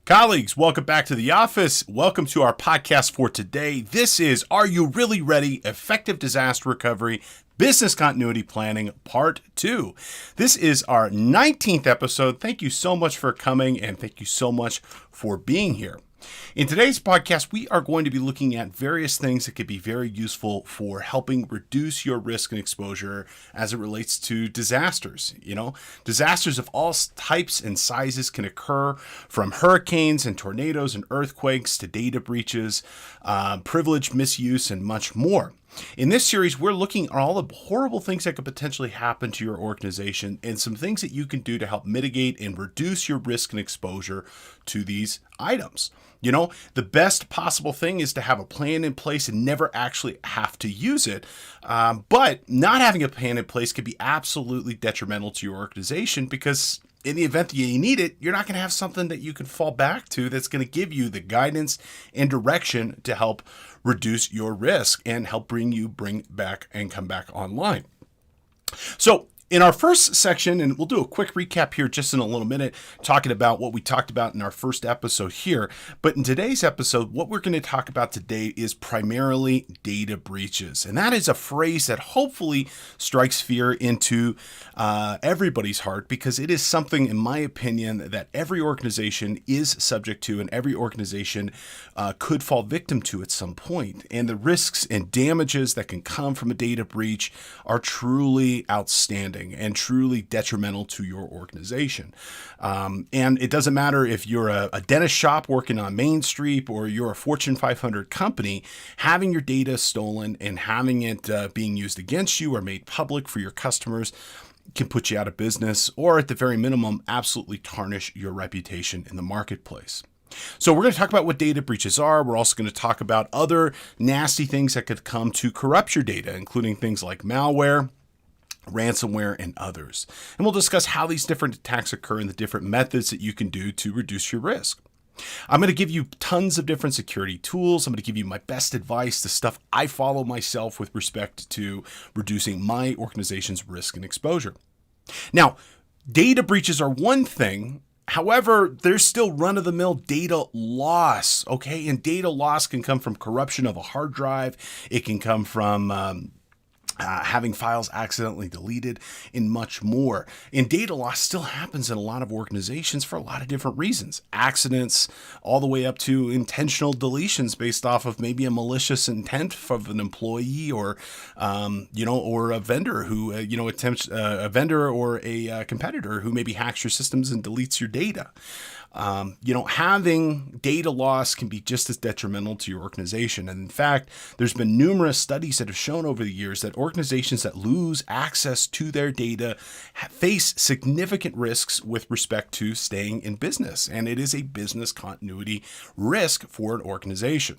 Colleagues, welcome back to the office. Welcome to our podcast for today. This is Are You Really Ready? Effective Disaster Recovery, Business Continuity Planning, Part 2. This is our 19th episode. Thank you so much for coming and thank you so much for being here. In today's podcast, we are going to be looking at various things that could be very useful for helping reduce your risk and exposure as it relates to disasters. Disasters of all types and sizes can occur, from hurricanes and tornadoes and earthquakes to data breaches, privilege misuse, and much more. In this series, we're looking at all the horrible things that could potentially happen to your organization and some things that you can do to help mitigate and reduce your risk and exposure to these items. The best possible thing is to have a plan in place and never actually have to use it. But not having a plan in place can be absolutely detrimental to your organization because in the event that you need it, you're not going to have something that you can fall back to that's going to give you the guidance and direction to help reduce your risk and help bring back and come back online. So in our first section, and we'll do a quick recap here just in a little minute, talking about what we talked about in our first episode here. But in today's episode, what we're going to talk about today is primarily data breaches. And that is a phrase that hopefully strikes fear into everybody's heart, because it is something, in my opinion, that every organization is subject to and every organization could fall victim to at some point. And the risks and damages that can come from a data breach are truly outstanding and truly detrimental to your organization. And it doesn't matter if you're a dentist shop working on Main Street or you're a Fortune 500 company, having your data stolen and having it being used against you or made public for your customers can put you out of business, or at the very minimum, absolutely tarnish your reputation in the marketplace. So we're going to talk about what data breaches are. We're also going to talk about other nasty things that could come to corrupt your data, including things like malware, ransomware, and others. And we'll discuss how these different attacks occur and the different methods that you can do to reduce your risk. I'm going to give you tons of different security tools. I'm going to give you my best advice, the stuff I follow myself with respect to reducing my organization's risk and exposure. Now, data breaches are one thing. However, there's still run-of-the-mill data loss, okay? And data loss can come from corruption of a hard drive. It can come from having files accidentally deleted, and much more. And data loss still happens in a lot of organizations for a lot of different reasons. Accidents, all the way up to intentional deletions based off of maybe a malicious intent of an employee or a vendor who, attempts a vendor or a competitor who maybe hacks your systems and deletes your data. Having data loss can be just as detrimental to your organization. And in fact, there's been numerous studies that have shown over the years that organizations that lose access to their data face significant risks with respect to staying in business. And it is a business continuity risk for an organization.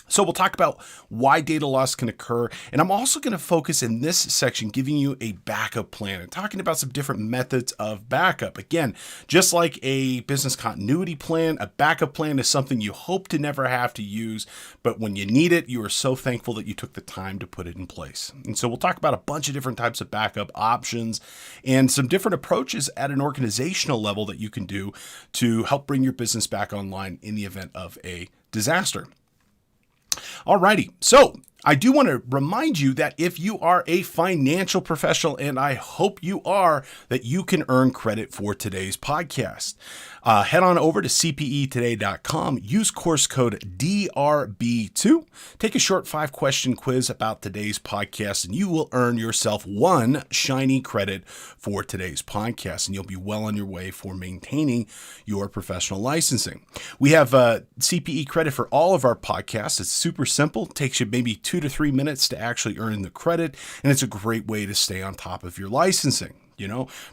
So we'll talk about why data loss can occur. And I'm also going to focus in this section giving you a backup plan and talking about some different methods of backup. Again, just like a business continuity plan, a backup plan is something you hope to never have to use, but when you need it, you are so thankful that you took the time to put it in place. And so we'll talk about a bunch of different types of backup options and some different approaches at an organizational level that you can do to help bring your business back online in the event of a disaster. Alrighty, so I do want to remind you that if you are a financial professional, and I hope you are, that you can earn credit for today's podcast. Head on over to cpetoday.com, use course code DRB2, take a short 5-question quiz about today's podcast, and you will earn yourself one shiny credit for today's podcast, and you'll be well on your way for maintaining your professional licensing. We have CPE credit for all of our podcasts. It's super simple. It takes you maybe 2 to 3 minutes to actually earn the credit, and it's a great way to stay on top of your licensing.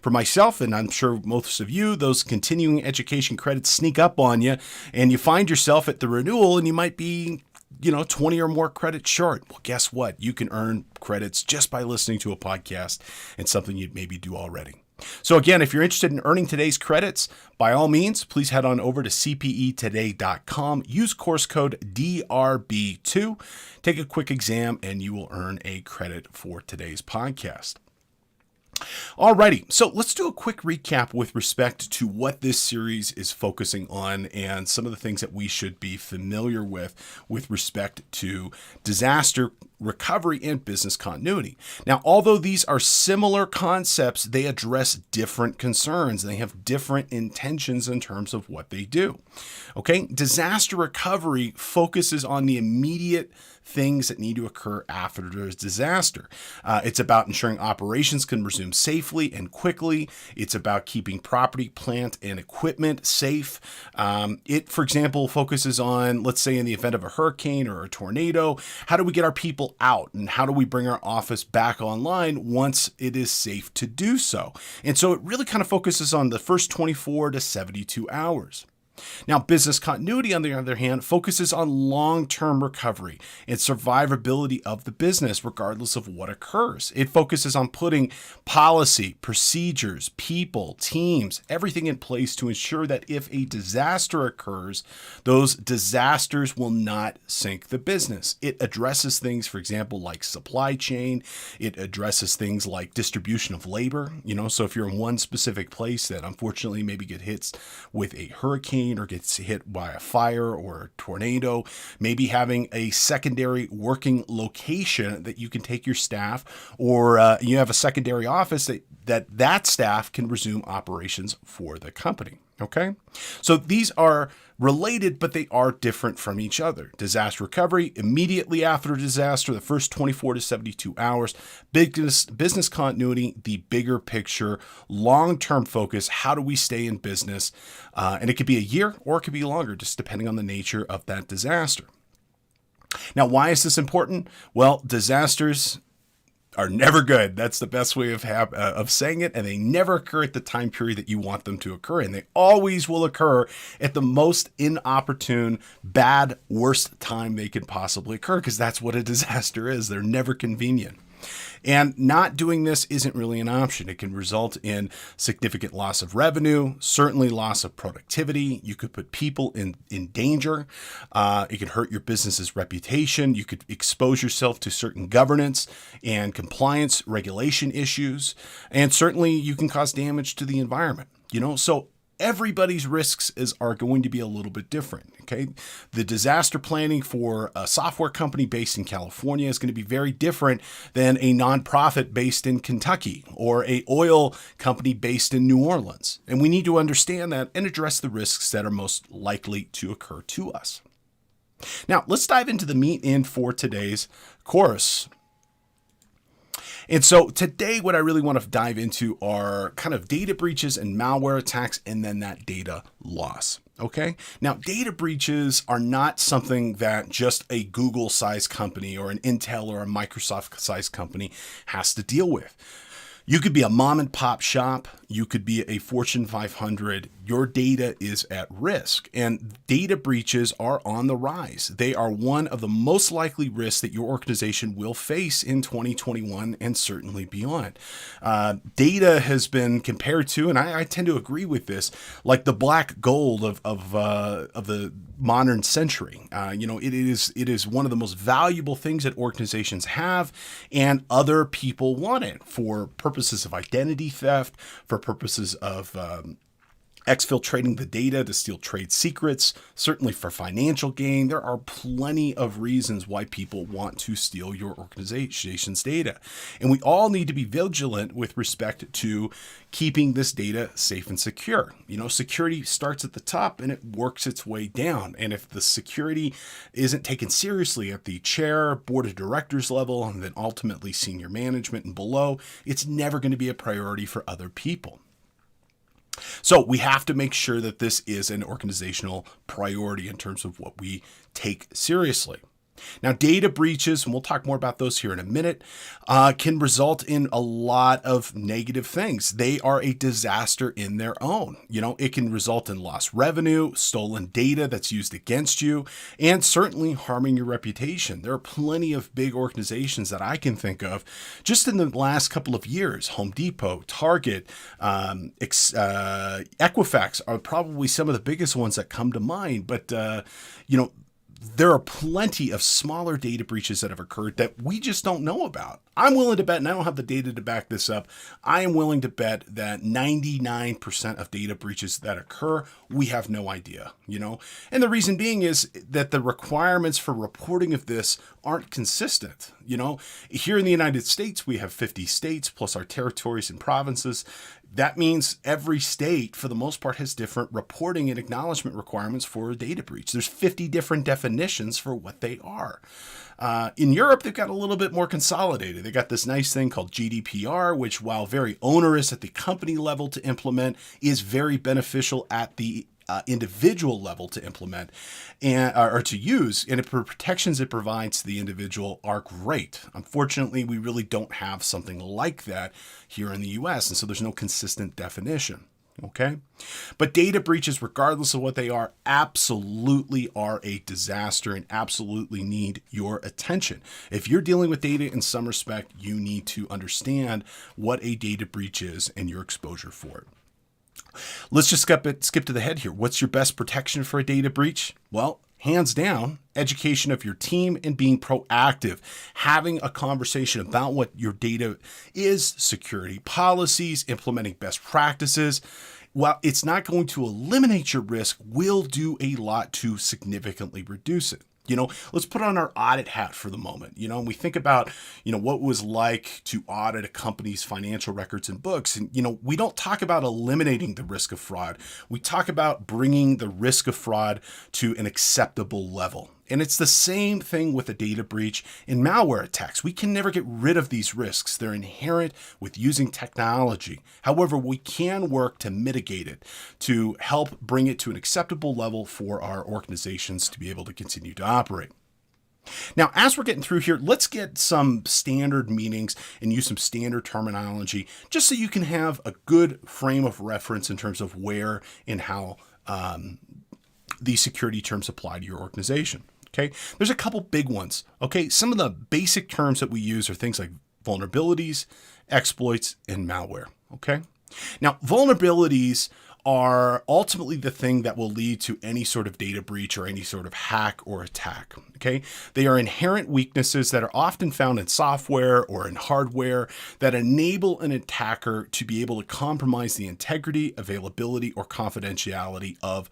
For myself, and I'm sure most of you, those continuing education credits sneak up on you, and you find yourself at the renewal and you might be 20 or more credits short. Well, guess what? You can earn credits just by listening to a podcast, and something you'd maybe do already. So again, if you're interested in earning today's credits, by all means, please head on over to cpetoday.com, use course code DRB2, take a quick exam, and you will earn a credit for today's podcast. Alrighty, so let's do a quick recap with respect to what this series is focusing on and some of the things that we should be familiar with respect to disaster recovery and business continuity. Now, although these are similar concepts, they address different concerns. They have different intentions in terms of what they do. Okay, disaster recovery focuses on the immediate things that need to occur after there's disaster. It's about ensuring operations can resume safely and quickly. It's about keeping property, plant, and equipment safe. It, for example, focuses on, let's say in the event of a hurricane or a tornado, how do we get our people out and how do we bring our office back online once it is safe to do so? And so it really kind of focuses on the first 24 to 72 hours. Now, business continuity, on the other hand, focuses on long-term recovery and survivability of the business, regardless of what occurs. It focuses on putting policy, procedures, people, teams, everything in place to ensure that if a disaster occurs, those disasters will not sink the business. It addresses things, for example, like supply chain. It addresses things like distribution of labor. So if you're in one specific place that unfortunately maybe get hit with a hurricane, or gets hit by a fire or a tornado, maybe having a secondary working location that you can take your staff, or you have a secondary office that staff can resume operations for the company. Okay, so these are related, but they are different from each other. Disaster recovery, immediately after a disaster, the first 24 to 72 hours. Business continuity, the bigger picture, long-term focus. How do we stay in business? And it could be a year or it could be longer, just depending on the nature of that disaster. Now, why is this important? Well, disasters are never good. That's the best way of saying it. And they never occur at the time period that you want them to occur in. They always will occur at the most inopportune, bad, worst time they can possibly occur, because that's what a disaster is. They're never convenient. And not doing this isn't really an option. It can result in significant loss of revenue, certainly loss of productivity. You could put people in danger. It could hurt your business's reputation. You could expose yourself to certain governance and compliance regulation issues. And certainly you can cause damage to the environment. So everybody's risks are going to be a little bit different. Okay, the disaster planning for a software company based in California is going to be very different than a nonprofit based in Kentucky or a oil company based in New Orleans. And we need to understand that and address the risks that are most likely to occur to us. Now, let's dive into the meat for today's course. And so today, what I really want to dive into are kind of data breaches and malware attacks, and then that data loss. Okay. Now, data breaches are not something that just a Google-sized company or an Intel or a Microsoft-sized company has to deal with. You could be a mom and pop shop. You could be a Fortune 500. Your data is at risk, and data breaches are on the rise. They are one of the most likely risks that your organization will face in 2021 and certainly beyond. Data has been compared to, and I tend to agree with this, like the black gold of the modern century. It is one of the most valuable things that organizations have, and other people want it for purposes of identity theft, for purposes of exfiltrating the data to steal trade secrets, certainly for financial gain. There are plenty of reasons why people want to steal your organization's data. And we all need to be vigilant with respect to keeping this data safe and secure. Security starts at the top and it works its way down. And if the security isn't taken seriously at the chair, board of directors level, and then ultimately senior management and below, it's never going to be a priority for other people. So we have to make sure that this is an organizational priority in terms of what we take seriously. Now, data breaches, and we'll talk more about those here in a minute, can result in a lot of negative things. They are a disaster in their own. It can result in lost revenue, stolen data that's used against you, and certainly harming your reputation. There are plenty of big organizations that I can think of just in the last couple of years. Home Depot, Target, Equifax are probably some of the biggest ones that come to mind, but there are plenty of smaller data breaches that have occurred that we just don't know about. I'm willing to bet, and I don't have the data to back this up, I am willing to bet that 99% of data breaches that occur, we have no idea, And the reason being is that the requirements for reporting of this aren't consistent. Here in the United States, we have 50 states plus our territories and provinces. That means every state, for the most part, has different reporting and acknowledgement requirements for a data breach. There's 50 different definitions for what they are. In Europe, they've got a little bit more consolidated. They got this nice thing called GDPR, which, while very onerous at the company level to implement, is very beneficial at the individual level to implement or to use, and the protections it provides to the individual are great. Unfortunately, we really don't have something like that here in the US, and so there's no consistent definition. Okay? But data breaches, regardless of what they are, absolutely are a disaster and absolutely need your attention. If you're dealing with data in some respect, you need to understand what a data breach is and your exposure for it. Let's just skip to the head here. What's your best protection for a data breach? Well, hands down, education of your team and being proactive, having a conversation about what your data is, security policies, implementing best practices. While it's not going to eliminate your risk, will do a lot to significantly reduce it. Let's put on our audit hat for the moment, and we think about, what it was like to audit a company's financial records and books. And, we don't talk about eliminating the risk of fraud. We talk about bringing the risk of fraud to an acceptable level. And it's the same thing with a data breach and malware attacks. We can never get rid of these risks. They're inherent with using technology. However, we can work to mitigate it, to help bring it to an acceptable level for our organizations to be able to continue to operate. Now, as we're getting through here, let's get some standard meanings and use some standard terminology, just so you can have a good frame of reference in terms of where and how these security terms apply to your organization. Okay, there's a couple big ones. Okay, some of the basic terms that we use are things like vulnerabilities, exploits, and malware. Okay, now vulnerabilities are ultimately the thing that will lead to any sort of data breach or any sort of hack or attack. Okay, they are inherent weaknesses that are often found in software or in hardware that enable an attacker to be able to compromise the integrity, availability, or confidentiality of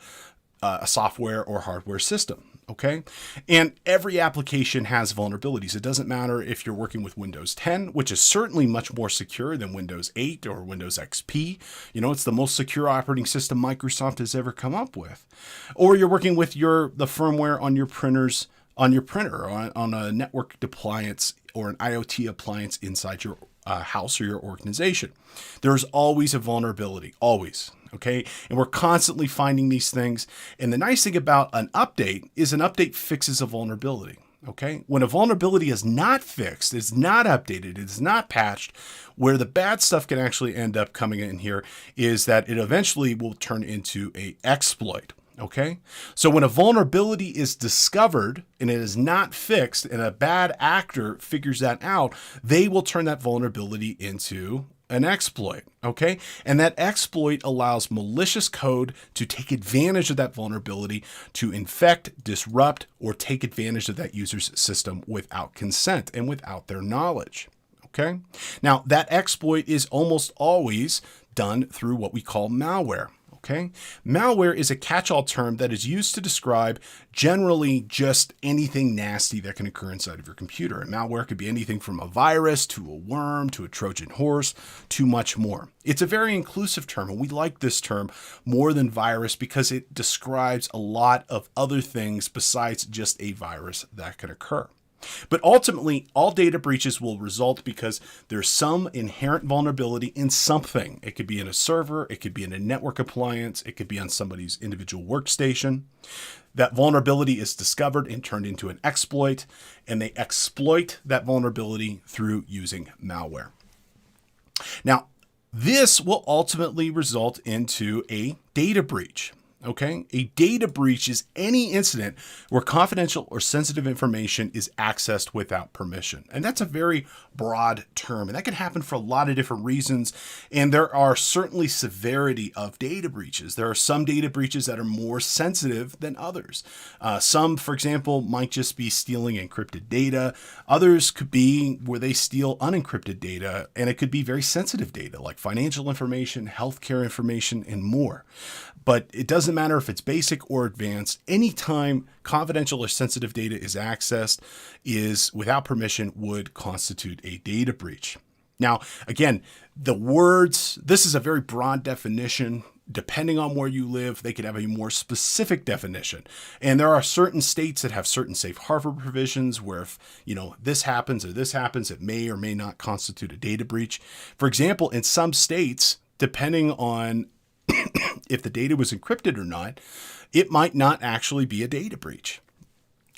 a software or hardware system. Okay. And every application has vulnerabilities. It doesn't matter if you're working with Windows 10, which is certainly much more secure than Windows 8 or Windows XP. It's the most secure operating system Microsoft has ever come up with. Or you're working with the firmware on your printers, on your printer, on a network appliance or an IoT appliance inside your house or your organization. There's always a vulnerability, always. Okay. And we're constantly finding these things. And the nice thing about an update is an update fixes a vulnerability. Okay. When a vulnerability is not fixed, it's not updated, it's not patched, where the bad stuff can actually end up coming in here is that it eventually will turn into an exploit. Okay. So when a vulnerability is discovered and it is not fixed and a bad actor figures that out, they will turn that vulnerability into an exploit. Okay. And that exploit allows malicious code to take advantage of that vulnerability to infect, disrupt, or take advantage of that user's system without consent and without their knowledge. Okay. Now that exploit is almost always done through what we call malware. Okay. Malware is a catch-all term that is used to describe generally just anything nasty that can occur inside of your computer. And malware could be anything from a virus to a worm to a Trojan horse to much more. It's a very inclusive term, and we like this term more than virus because it describes a lot of other things besides just a virus that can occur. But ultimately, all data breaches will result because there's some inherent vulnerability in something. It could be in a server, it could be in a network appliance, it could be on somebody's individual workstation. That vulnerability is discovered and turned into an exploit, and they exploit that vulnerability through using malware. Now, this will ultimately result into a data breach. Okay, a data breach is any incident where confidential or sensitive information is accessed without permission. And that's a very broad term, and that can happen for a lot of different reasons. And there are certainly severity of data breaches. There are some data breaches that are more sensitive than others. Some, for example, might just be stealing encrypted data. Others could be where they steal unencrypted data, and it could be very sensitive data like financial information, healthcare information, and more. But it doesn't matter if it's basic or advanced. Anytime confidential or sensitive data is accessed is without permission would constitute a data breach. Now, again, the words, this is a very broad definition. Depending on where you live, they could have a more specific definition. And there are certain states that have certain safe harbor provisions where if, this happens or this happens, it may or may not constitute a data breach. For example, in some states, depending on if the data was encrypted or not, it might not actually be a data breach.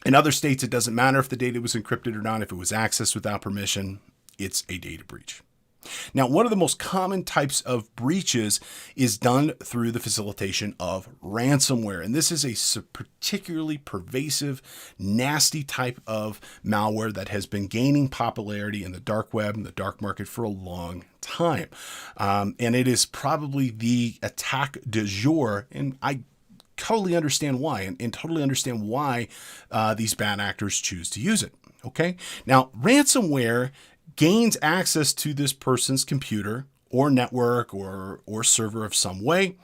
In other states, it doesn't matter if the data was encrypted or not. If it was accessed without permission, it's a data breach. Now, one of the most common types of breaches is done through the facilitation of ransomware. And this is a particularly pervasive, nasty type of malware that has been gaining popularity in the dark web and the dark market for a long time. And it is probably the attack du jour. And I totally understand why, and totally understand why these bad actors choose to use it. Okay. Now, ransomware gains access to this person's computer or network or server of some way,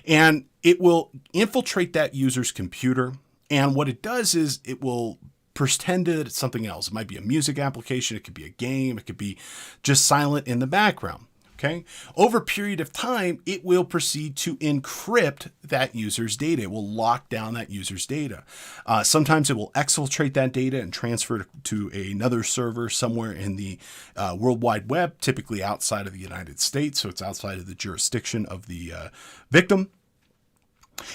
and it will infiltrate that user's computer. And what it does is it will pretend that it's something else. It might be a music application. It could be a game. It could be just silent in the background. Okay. Over a period of time, it will proceed to encrypt that user's data. It will lock down that user's data. Sometimes it will exfiltrate that data and transfer it to another server somewhere in the World Wide Web, typically outside of the United States. So it's outside of the jurisdiction of the victim.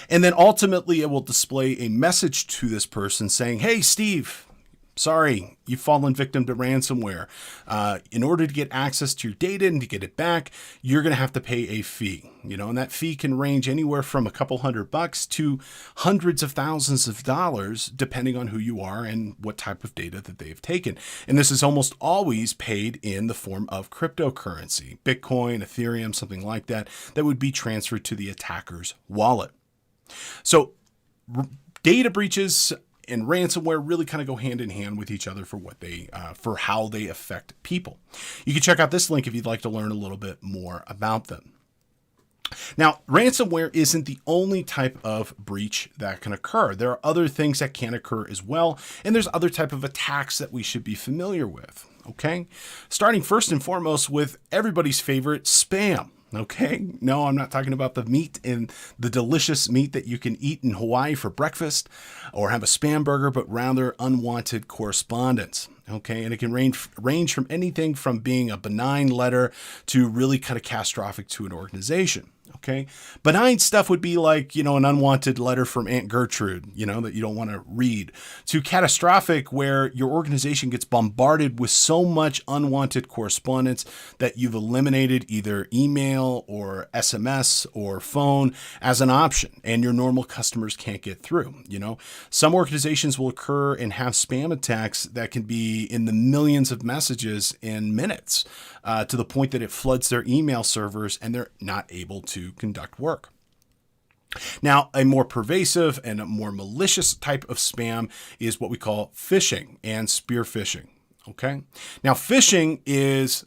And then ultimately, it will display a message to this person saying, "Hey, Steve, sorry, you've fallen victim to ransomware. In order to get access to your data and to get it back, you're going to have to pay a fee. And that fee can range anywhere from a couple $100 to hundreds of thousands of dollars, depending on who you are and what type of data that they've taken. And this is almost always paid in the form of cryptocurrency, Bitcoin, Ethereum, something like that, that would be transferred to the attacker's wallet. So data breaches and ransomware really kind of go hand in hand with each other for how they affect people. You can check out this link if you'd like to learn a little bit more about them. Now, ransomware isn't the only type of breach that can occur. There are other things that can occur as well, and there's other type of attacks that we should be familiar with. Okay, starting first and foremost with everybody's favorite, spam. Okay, no, I'm not talking about the meat and the delicious meat that you can eat in Hawaii for breakfast or have a spam burger, but rather unwanted correspondence. Okay, and it can range from anything from being a benign letter to really kind of catastrophic to an organization. Okay, benign stuff would be like, an unwanted letter from Aunt Gertrude, that you don't want to read, to catastrophic where your organization gets bombarded with so much unwanted correspondence that you've eliminated either email or SMS or phone as an option, and your normal customers can't get through. Some organizations will occur and have spam attacks that can be in the millions of messages in minutes, to the point that it floods their email servers and they're not able to conduct work. Now, a more pervasive and a more malicious type of spam is what we call phishing and spear phishing. Okay. Now, phishing is,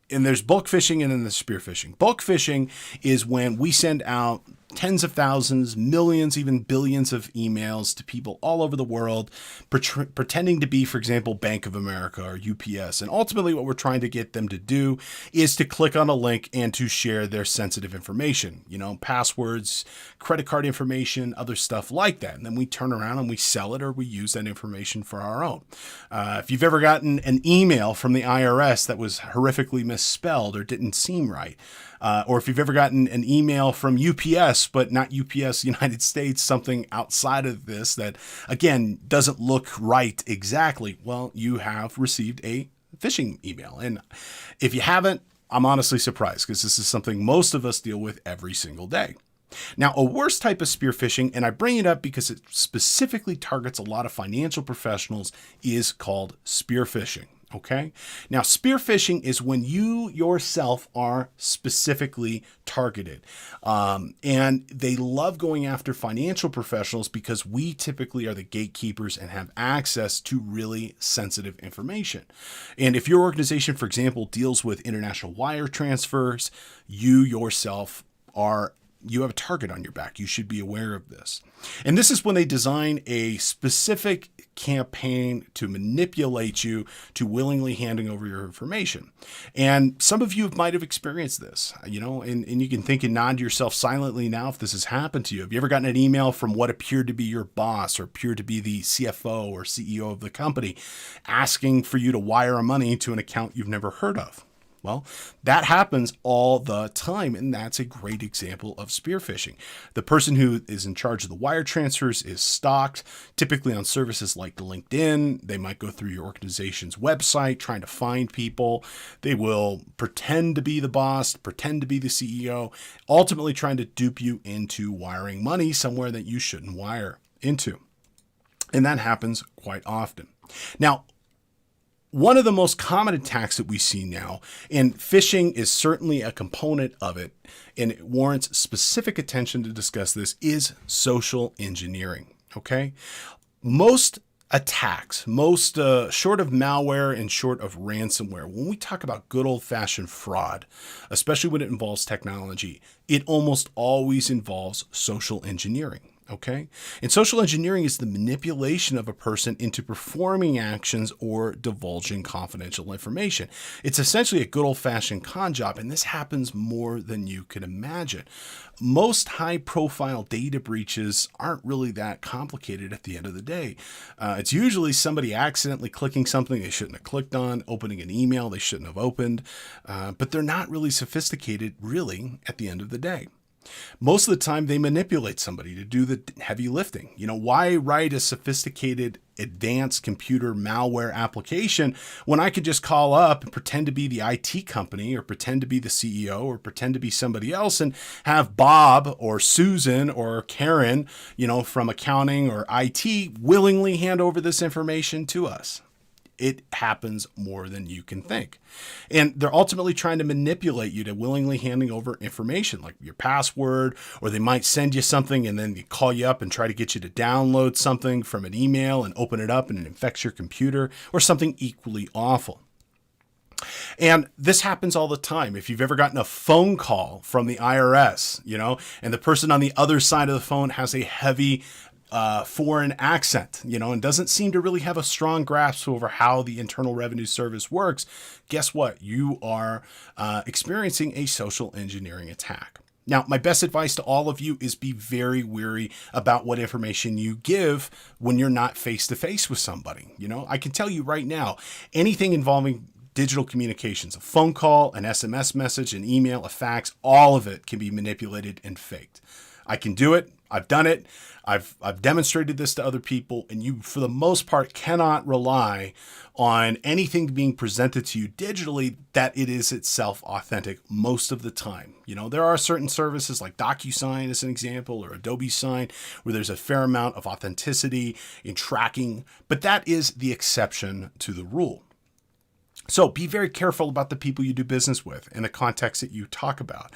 and there's bulk phishing and then there's spear phishing. Bulk phishing is when we send out tens of thousands, millions, even billions of emails to people all over the world, pretending to be, for example, Bank of America or UPS. And ultimately what we're trying to get them to do is to click on a link and to share their sensitive information, passwords, credit card information, other stuff like that. And then we turn around and we sell it or we use that information for our own. If you've ever gotten an email from the IRS that was horrifically misspelled or didn't seem right, or if you've ever gotten an email from UPS, but not UPS United States, something outside of this that, again, doesn't look right exactly, well, you have received a phishing email. And if you haven't, I'm honestly surprised because this is something most of us deal with every single day. Now, a worse type of spear phishing, and I bring it up because it specifically targets a lot of financial professionals, is called spear phishing. Okay. Now, spear phishing is when you yourself are specifically targeted. And they love going after financial professionals because we typically are the gatekeepers and have access to really sensitive information. And if your organization, for example, deals with international wire transfers, you yourself you have a target on your back. You should be aware of this. And this is when they design a specific campaign to manipulate you to willingly handing over your information. And some of you might have experienced this, and you can think and nod to yourself silently now if this has happened to you. Have you ever gotten an email from what appeared to be your boss or appeared to be the CFO or CEO of the company asking for you to wire money to an account you've never heard of? Well, that happens all the time, and that's a great example of spear phishing. The person who is in charge of the wire transfers is stalked, typically on services like LinkedIn. They might go through your organization's website trying to find people. They will pretend to be the boss, pretend to be the CEO, ultimately trying to dupe you into wiring money somewhere that you shouldn't wire into. And that happens quite often. Now, one of the most common attacks that we see now, and phishing is certainly a component of it, and it warrants specific attention to discuss this, is social engineering. Okay? Most attacks, short of malware and short of ransomware, when we talk about good old-fashioned fraud, especially when it involves technology, it almost always involves social engineering. Okay. And social engineering is the manipulation of a person into performing actions or divulging confidential information. It's essentially a good old-fashioned con job, and this happens more than you can imagine. Most high-profile data breaches aren't really that complicated at the end of the day. It's usually somebody accidentally clicking something they shouldn't have clicked on, opening an email they shouldn't have opened, but they're not really sophisticated, really, at the end of the day. Most of the time, they manipulate somebody to do the heavy lifting. Why write a sophisticated, advanced computer malware application when I could just call up and pretend to be the IT company or pretend to be the CEO or pretend to be somebody else and have Bob or Susan or Karen, from accounting or IT willingly hand over this information to us? It happens more than you can think. And they're ultimately trying to manipulate you to willingly handing over information like your password, or they might send you something and then they call you up and try to get you to download something from an email and open it up and it infects your computer, or something equally awful. And this happens all the time. If you've ever gotten a phone call from the IRS, and the person on the other side of the phone has a heavy foreign accent, and doesn't seem to really have a strong grasp over how the Internal Revenue Service works, guess what? You are experiencing a social engineering attack. Now, my best advice to all of you is be very wary about what information you give when you're not face-to-face with somebody. I can tell you right now, anything involving digital communications, a phone call, an SMS message, an email, a fax, all of it can be manipulated and faked. I can do it. I've done it. I've demonstrated this to other people, and you, for the most part, cannot rely on anything being presented to you digitally that it is itself authentic most of the time. There are certain services like DocuSign as an example, or Adobe Sign, where there's a fair amount of authenticity in tracking, but that is the exception to the rule. So be very careful about the people you do business with and the context that you talk about.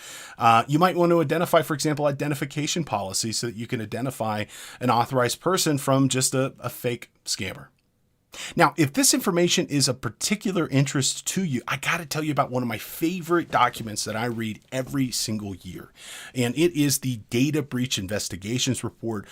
You might want to identify, for example, identification policies so that you can identify an authorized person from just a fake scammer. Now, if this information is of particular interest to you, I got to tell you about one of my favorite documents that I read every single year. And it is the Data Breach Investigations Report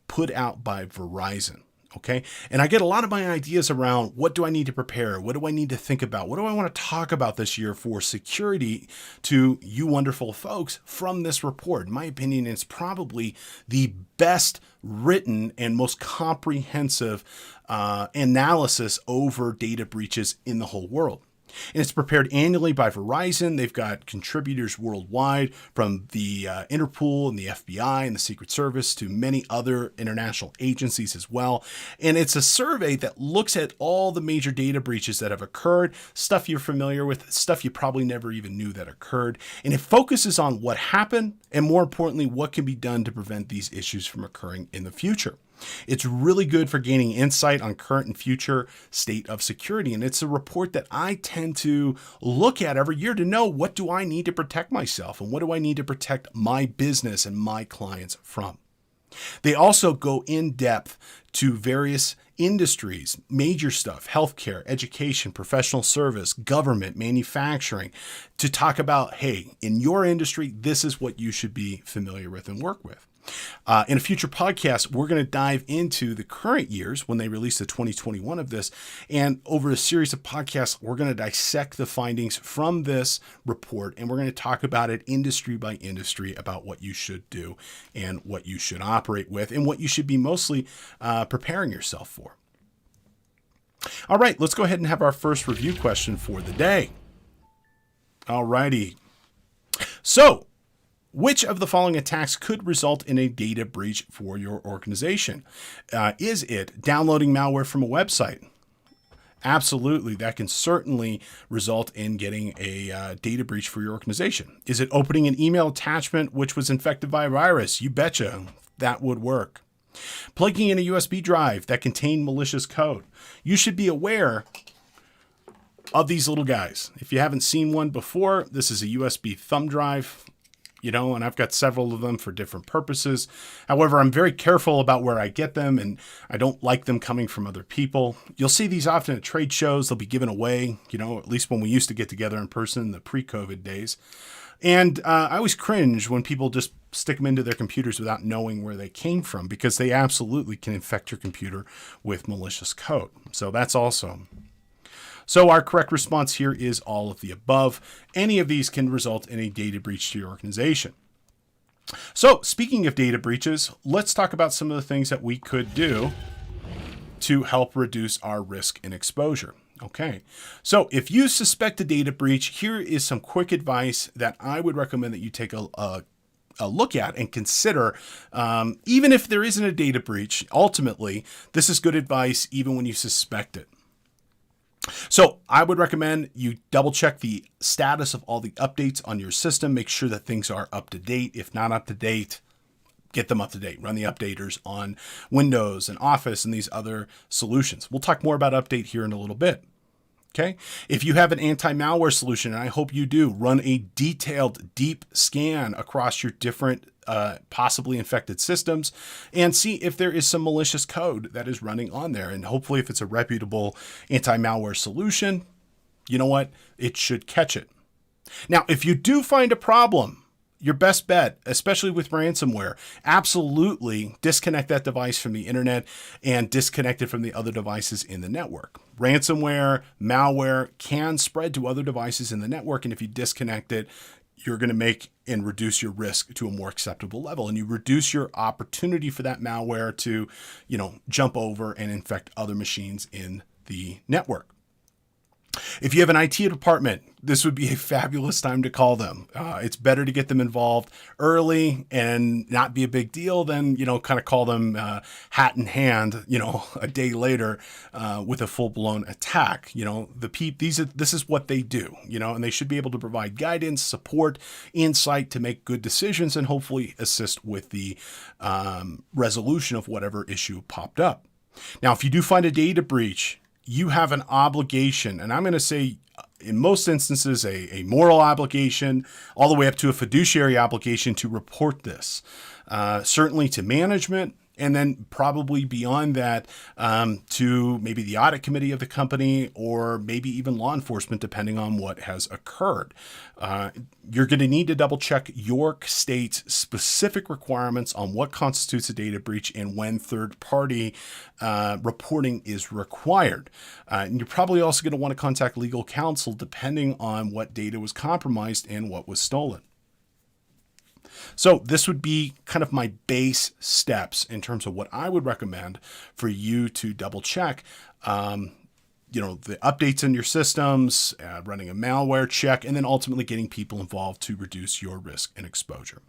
put out by Verizon. Okay. And I get a lot of my ideas around what do I need to prepare? What do I need to think about? What do I want to talk about this year for security to you wonderful folks from this report? In my opinion, it's probably the best written and most comprehensive analysis over data breaches in the whole world. And it's prepared annually by Verizon. They've got contributors worldwide from the Interpol and the FBI and the Secret Service to many other international agencies as well. And it's a survey that looks at all the major data breaches that have occurred, stuff you're familiar with, stuff you probably never even knew that occurred. And it focuses on what happened and, more importantly, what can be done to prevent these issues from occurring in the future. It's really good for gaining insight on current and future state of security. And it's a report that I tend to look at every year to know, what do I need to protect myself and what do I need to protect my business and my clients from. They also go in depth to various industries, major stuff, healthcare, education, professional service, government, manufacturing, to talk about, hey, in your industry, this is what you should be familiar with and work with. In a future podcast, we're going to dive into the current years when they released the 2021 of this. And over a series of podcasts, we're going to dissect the findings from this report. And we're going to talk about it industry by industry about what you should do and what you should operate with and what you should be mostly preparing yourself for. All right, let's go ahead and have our first review question for the day. All righty. So, which of the following attacks could result in a data breach for your organization? Is it downloading malware from a website? Absolutely, that can certainly result in getting a data breach for your organization. Is it opening an email attachment which was infected by a virus? You betcha, that would work. Plugging in a USB drive that contained malicious code. You should be aware of these little guys. If you haven't seen one before, this is a USB thumb drive. And I've got several of them for different purposes. However, I'm very careful about where I get them, and I don't like them coming from other people. You'll see these often at trade shows. They'll be given away, at least when we used to get together in person in the pre-COVID days. And I always cringe when people just stick them into their computers without knowing where they came from, because they absolutely can infect your computer with malicious code. So that's awesome. So our correct response here is all of the above. Any of these can result in a data breach to your organization. So speaking of data breaches, let's talk about some of the things that we could do to help reduce our risk and exposure. Okay, so if you suspect a data breach, here is some quick advice that I would recommend that you take a look at and consider. Even if there isn't a data breach, ultimately, this is good advice even when you suspect it. So I would recommend you double check the status of all the updates on your system. Make sure that things are up to date. If not up to date, get them up to date. Run the updaters on Windows and Office and these other solutions. We'll talk more about update here in a little bit. Okay. If you have an anti-malware solution, and I hope you do, run a detailed, deep scan across your different possibly infected systems and see if there is some malicious code that is running on there. And hopefully, if it's a reputable anti-malware solution, you know what? It should catch it. Now, if you do find a problem, your best bet, especially with ransomware, absolutely disconnect that device from the internet and disconnect it from the other devices in the network. Ransomware, malware can spread to other devices in the network, and if you disconnect it, you're going to make and reduce your risk to a more acceptable level, and you reduce your opportunity for that malware to, jump over and infect other machines in the network. If you have an IT department, this would be a fabulous time to call them. It's better to get them involved early and not be a big deal than, kind of call them hat in hand, a day later with a full-blown attack. This is what they do, and they should be able to provide guidance, support, insight to make good decisions and hopefully assist with the resolution of whatever issue popped up. Now, if you do find a data breach, you have an obligation, and I'm going to say in most instances a moral obligation, all the way up to a fiduciary obligation to report this, certainly to management, and then probably beyond that to maybe the audit committee of the company or maybe even law enforcement, depending on what has occurred. You're going to need to double check your state's specific requirements on what constitutes a data breach and when third-party reporting is required. And you're probably also going to want to contact legal counsel depending on what data was compromised and what was stolen. So this would be kind of my base steps in terms of what I would recommend for you to double check, the updates in your systems, running a malware check, and then ultimately getting people involved to reduce your risk and exposure.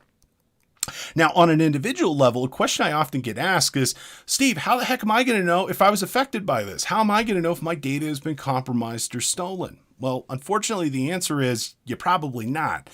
Now, on an individual level, a question I often get asked is, Steve, how the heck am I going to know if I was affected by this? How am I going to know if my data has been compromised or stolen? Well, unfortunately, the answer is you're probably not.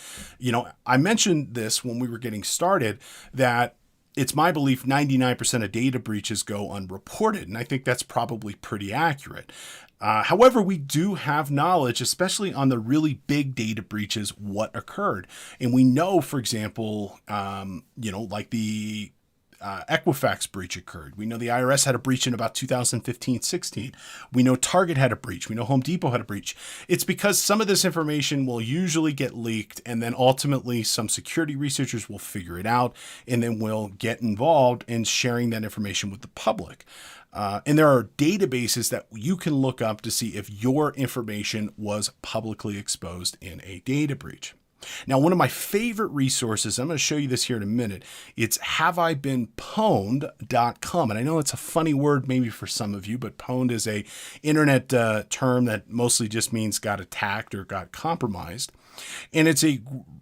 I mentioned this when we were getting started, that it's my belief 99% of data breaches go unreported, and I think that's probably pretty accurate. However, we do have knowledge, especially on the really big data breaches, what occurred. And we know, for example, like the Equifax breach occurred. We know the IRS had a breach in about 2015-16. We know Target had a breach. We know Home Depot had a breach. It's because some of this information will usually get leaked, and then ultimately some security researchers will figure it out, and then will get involved in sharing that information with the public. And there are databases that you can look up to see if your information was publicly exposed in a data breach. Now, one of my favorite resources, I'm going to show you this here in a minute, it's haveibeenpwned.com. And I know it's a funny word maybe for some of you, but pwned is a internet term that mostly just means got attacked or got compromised. And it's a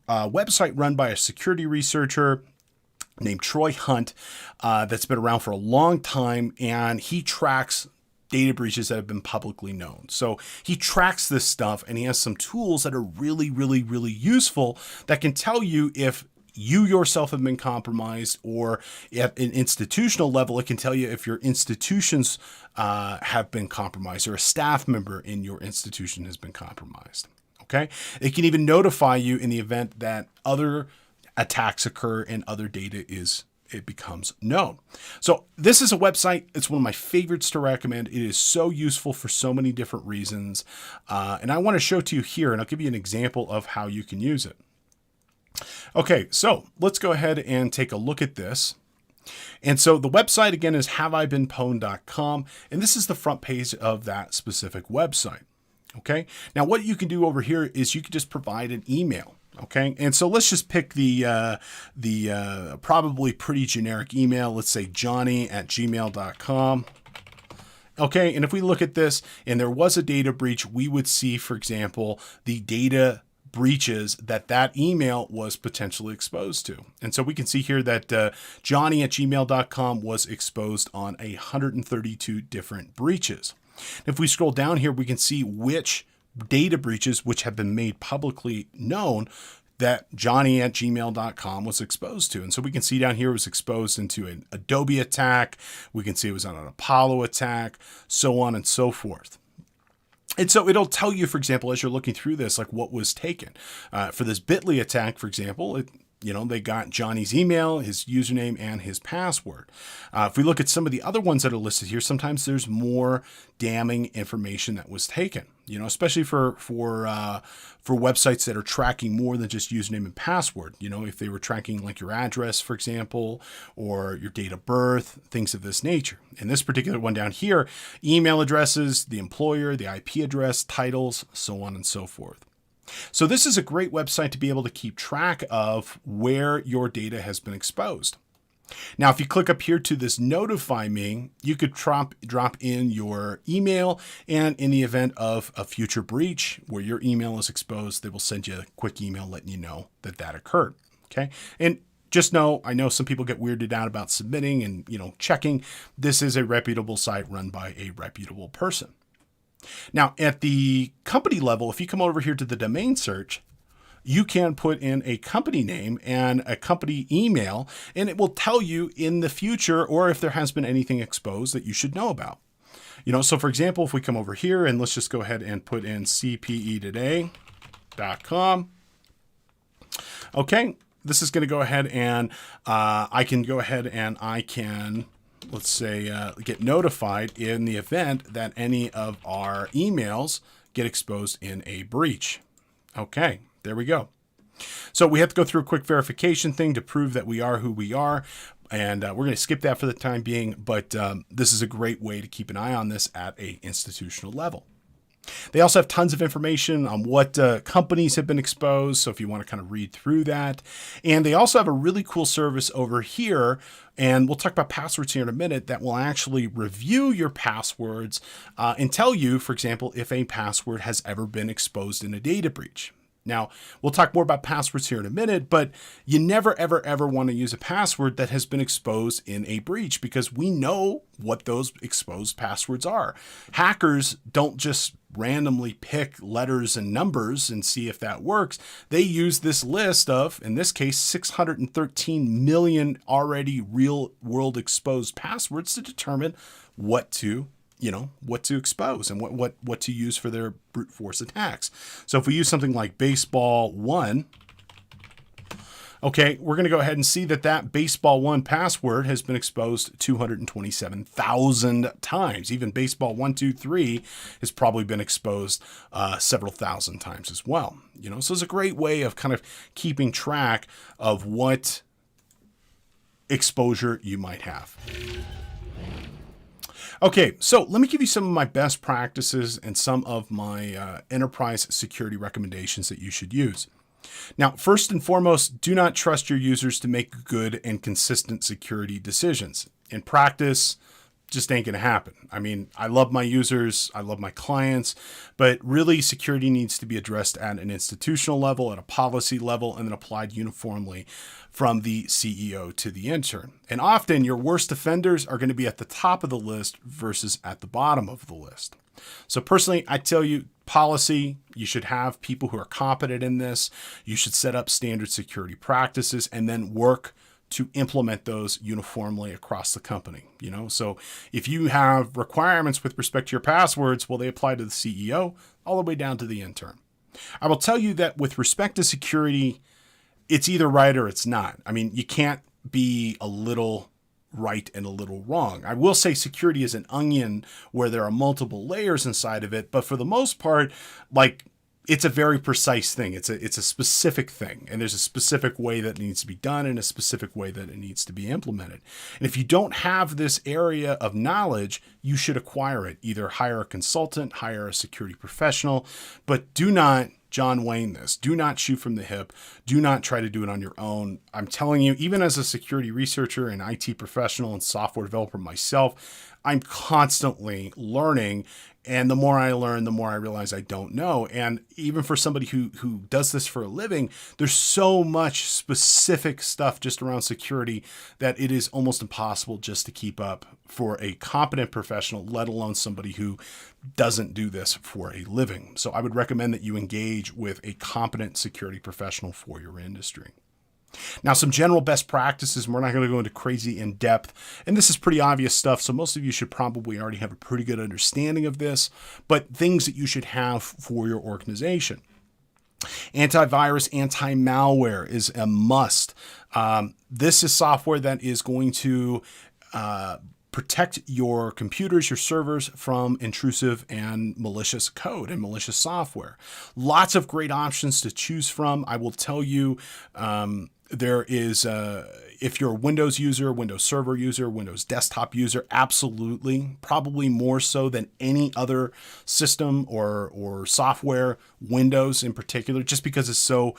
website run by a security researcher named Troy Hunt that's been around for a long time, and he tracks data breaches that have been publicly known. So he tracks this stuff, and he has some tools that are really, really, really useful that can tell you if you yourself have been compromised, or at an institutional level, it can tell you if your institutions have been compromised, or a staff member in your institution has been compromised. Okay? It can even notify you in the event that other attacks occur and other data it becomes known. So this is a website. It's one of my favorites to recommend. It is so useful for so many different reasons. And I want to show to you here, and I'll give you an example of how you can use it. Okay, so let's go ahead and take a look at this. And so the website again is haveibeenpwned.com, and this is the front page of that specific website. Okay, now what you can do over here is you can just provide an email. Okay, and so let's just pick the probably pretty generic email. Let's say johnny@gmail.com. Okay, and if we look at this and there was a data breach, we would see, for example, the data breaches that email was potentially exposed to. And so we can see here that johnny@gmail.com was exposed on 132 different breaches. If we scroll down here, we can see which data breaches which have been made publicly known that johnny@gmail.com was exposed to. And so we can see down here it was exposed into an Adobe attack. We can see it was on an Apollo attack, so on and so forth. And so it'll tell you, for example, as you're looking through this, like what was taken. For this Bitly attack, for example, they got Johnny's email, his username, and his password. If we look at some of the other ones that are listed here, sometimes there's more damning information that was taken. Especially for websites that are tracking more than just username and password. If they were tracking like your address, for example, or your date of birth, things of this nature. In this particular one down here, email addresses, the employer, the IP address, titles, so on and so forth. So this is a great website to be able to keep track of where your data has been exposed. Now, if you click up here to this notify me, you could drop in your email, and in the event of a future breach where your email is exposed, they will send you a quick email letting you know that occurred. Okay. And just know, I know some people get weirded out about submitting and, checking. This is a reputable site run by a reputable person. Now, at the company level, if you come over here to the domain search, you can put in a company name and a company email, and it will tell you in the future, or if there has been anything exposed that you should know about. So for example, if we come over here and let's just go ahead and put in cpetoday.com. Okay, this is going to go ahead and I can let's say, get notified in the event that any of our emails get exposed in a breach. Okay, there we go. So we have to go through a quick verification thing to prove that we are who we are. And we're going to skip that for the time being, but this is a great way to keep an eye on this at an institutional level. They also have tons of information on what companies have been exposed, so if you want to kind of read through that. And they also have a really cool service over here, and we'll talk about passwords here in a minute, that will actually review your passwords and tell you, for example, if a password has ever been exposed in a data breach. Now, we'll talk more about passwords here in a minute, but you never, ever, ever want to use a password that has been exposed in a breach, because we know what those exposed passwords are. Hackers don't just randomly pick letters and numbers and see if that works. They use this list of, in this case, 613 million already real world exposed passwords to determine what to expose and what to use for their brute force attacks. So if we use something like baseball 1, okay, we're going to go ahead and see that baseball 1 password has been exposed 227,000 times. Even baseball 1, 2, 3 has probably been exposed several thousand times as well. So it's a great way of kind of keeping track of what exposure you might have. Okay, so let me give you some of my best practices and some of my enterprise security recommendations that you should use. Now, first and foremost, do not trust your users to make good and consistent security decisions. In practice, just ain't going to happen. I mean, I love my users, I love my clients, but really security needs to be addressed at an institutional level, at a policy level, and then applied uniformly from the CEO to the intern. And often your worst offenders are going to be at the top of the list versus at the bottom of the list. So personally, I tell you, policy, you should have people who are competent in this. You should set up standard security practices and then work to implement those uniformly across the company. So if you have requirements with respect to your passwords, well, they apply to the CEO all the way down to the intern. I will tell you that with respect to security, it's either right or it's not. I mean, you can't be a little right and a little wrong. I will say security is an onion where there are multiple layers inside of it, but for the most part, it's a very precise thing. It's a specific thing, and there's a specific way that it needs to be done and a specific way that it needs to be implemented. And if you don't have this area of knowledge, you should acquire it. Either hire a consultant, hire a security professional, but do not John Wayne this. Do not shoot from the hip. Do not try to do it on your own. I'm telling you, even as a security researcher and IT professional and software developer myself, I'm constantly learning. And the more I learn, the more I realize I don't know. And even for somebody who does this for a living, there's so much specific stuff just around security that it is almost impossible just to keep up for a competent professional, let alone somebody who doesn't do this for a living. So I would recommend that you engage with a competent security professional for your industry. Now, some general best practices, and we're not going to go into crazy in depth, and this is pretty obvious stuff, so most of you should probably already have a pretty good understanding of this, but things that you should have for your organization. Antivirus, anti-malware is a must. This is software that is going to protect your computers, your servers from intrusive and malicious code and malicious software. Lots of great options to choose from. I will tell you, there is, if you're a Windows user, Windows Server user, Windows Desktop user, absolutely, probably more so than any other system or software, Windows in particular, just because it's so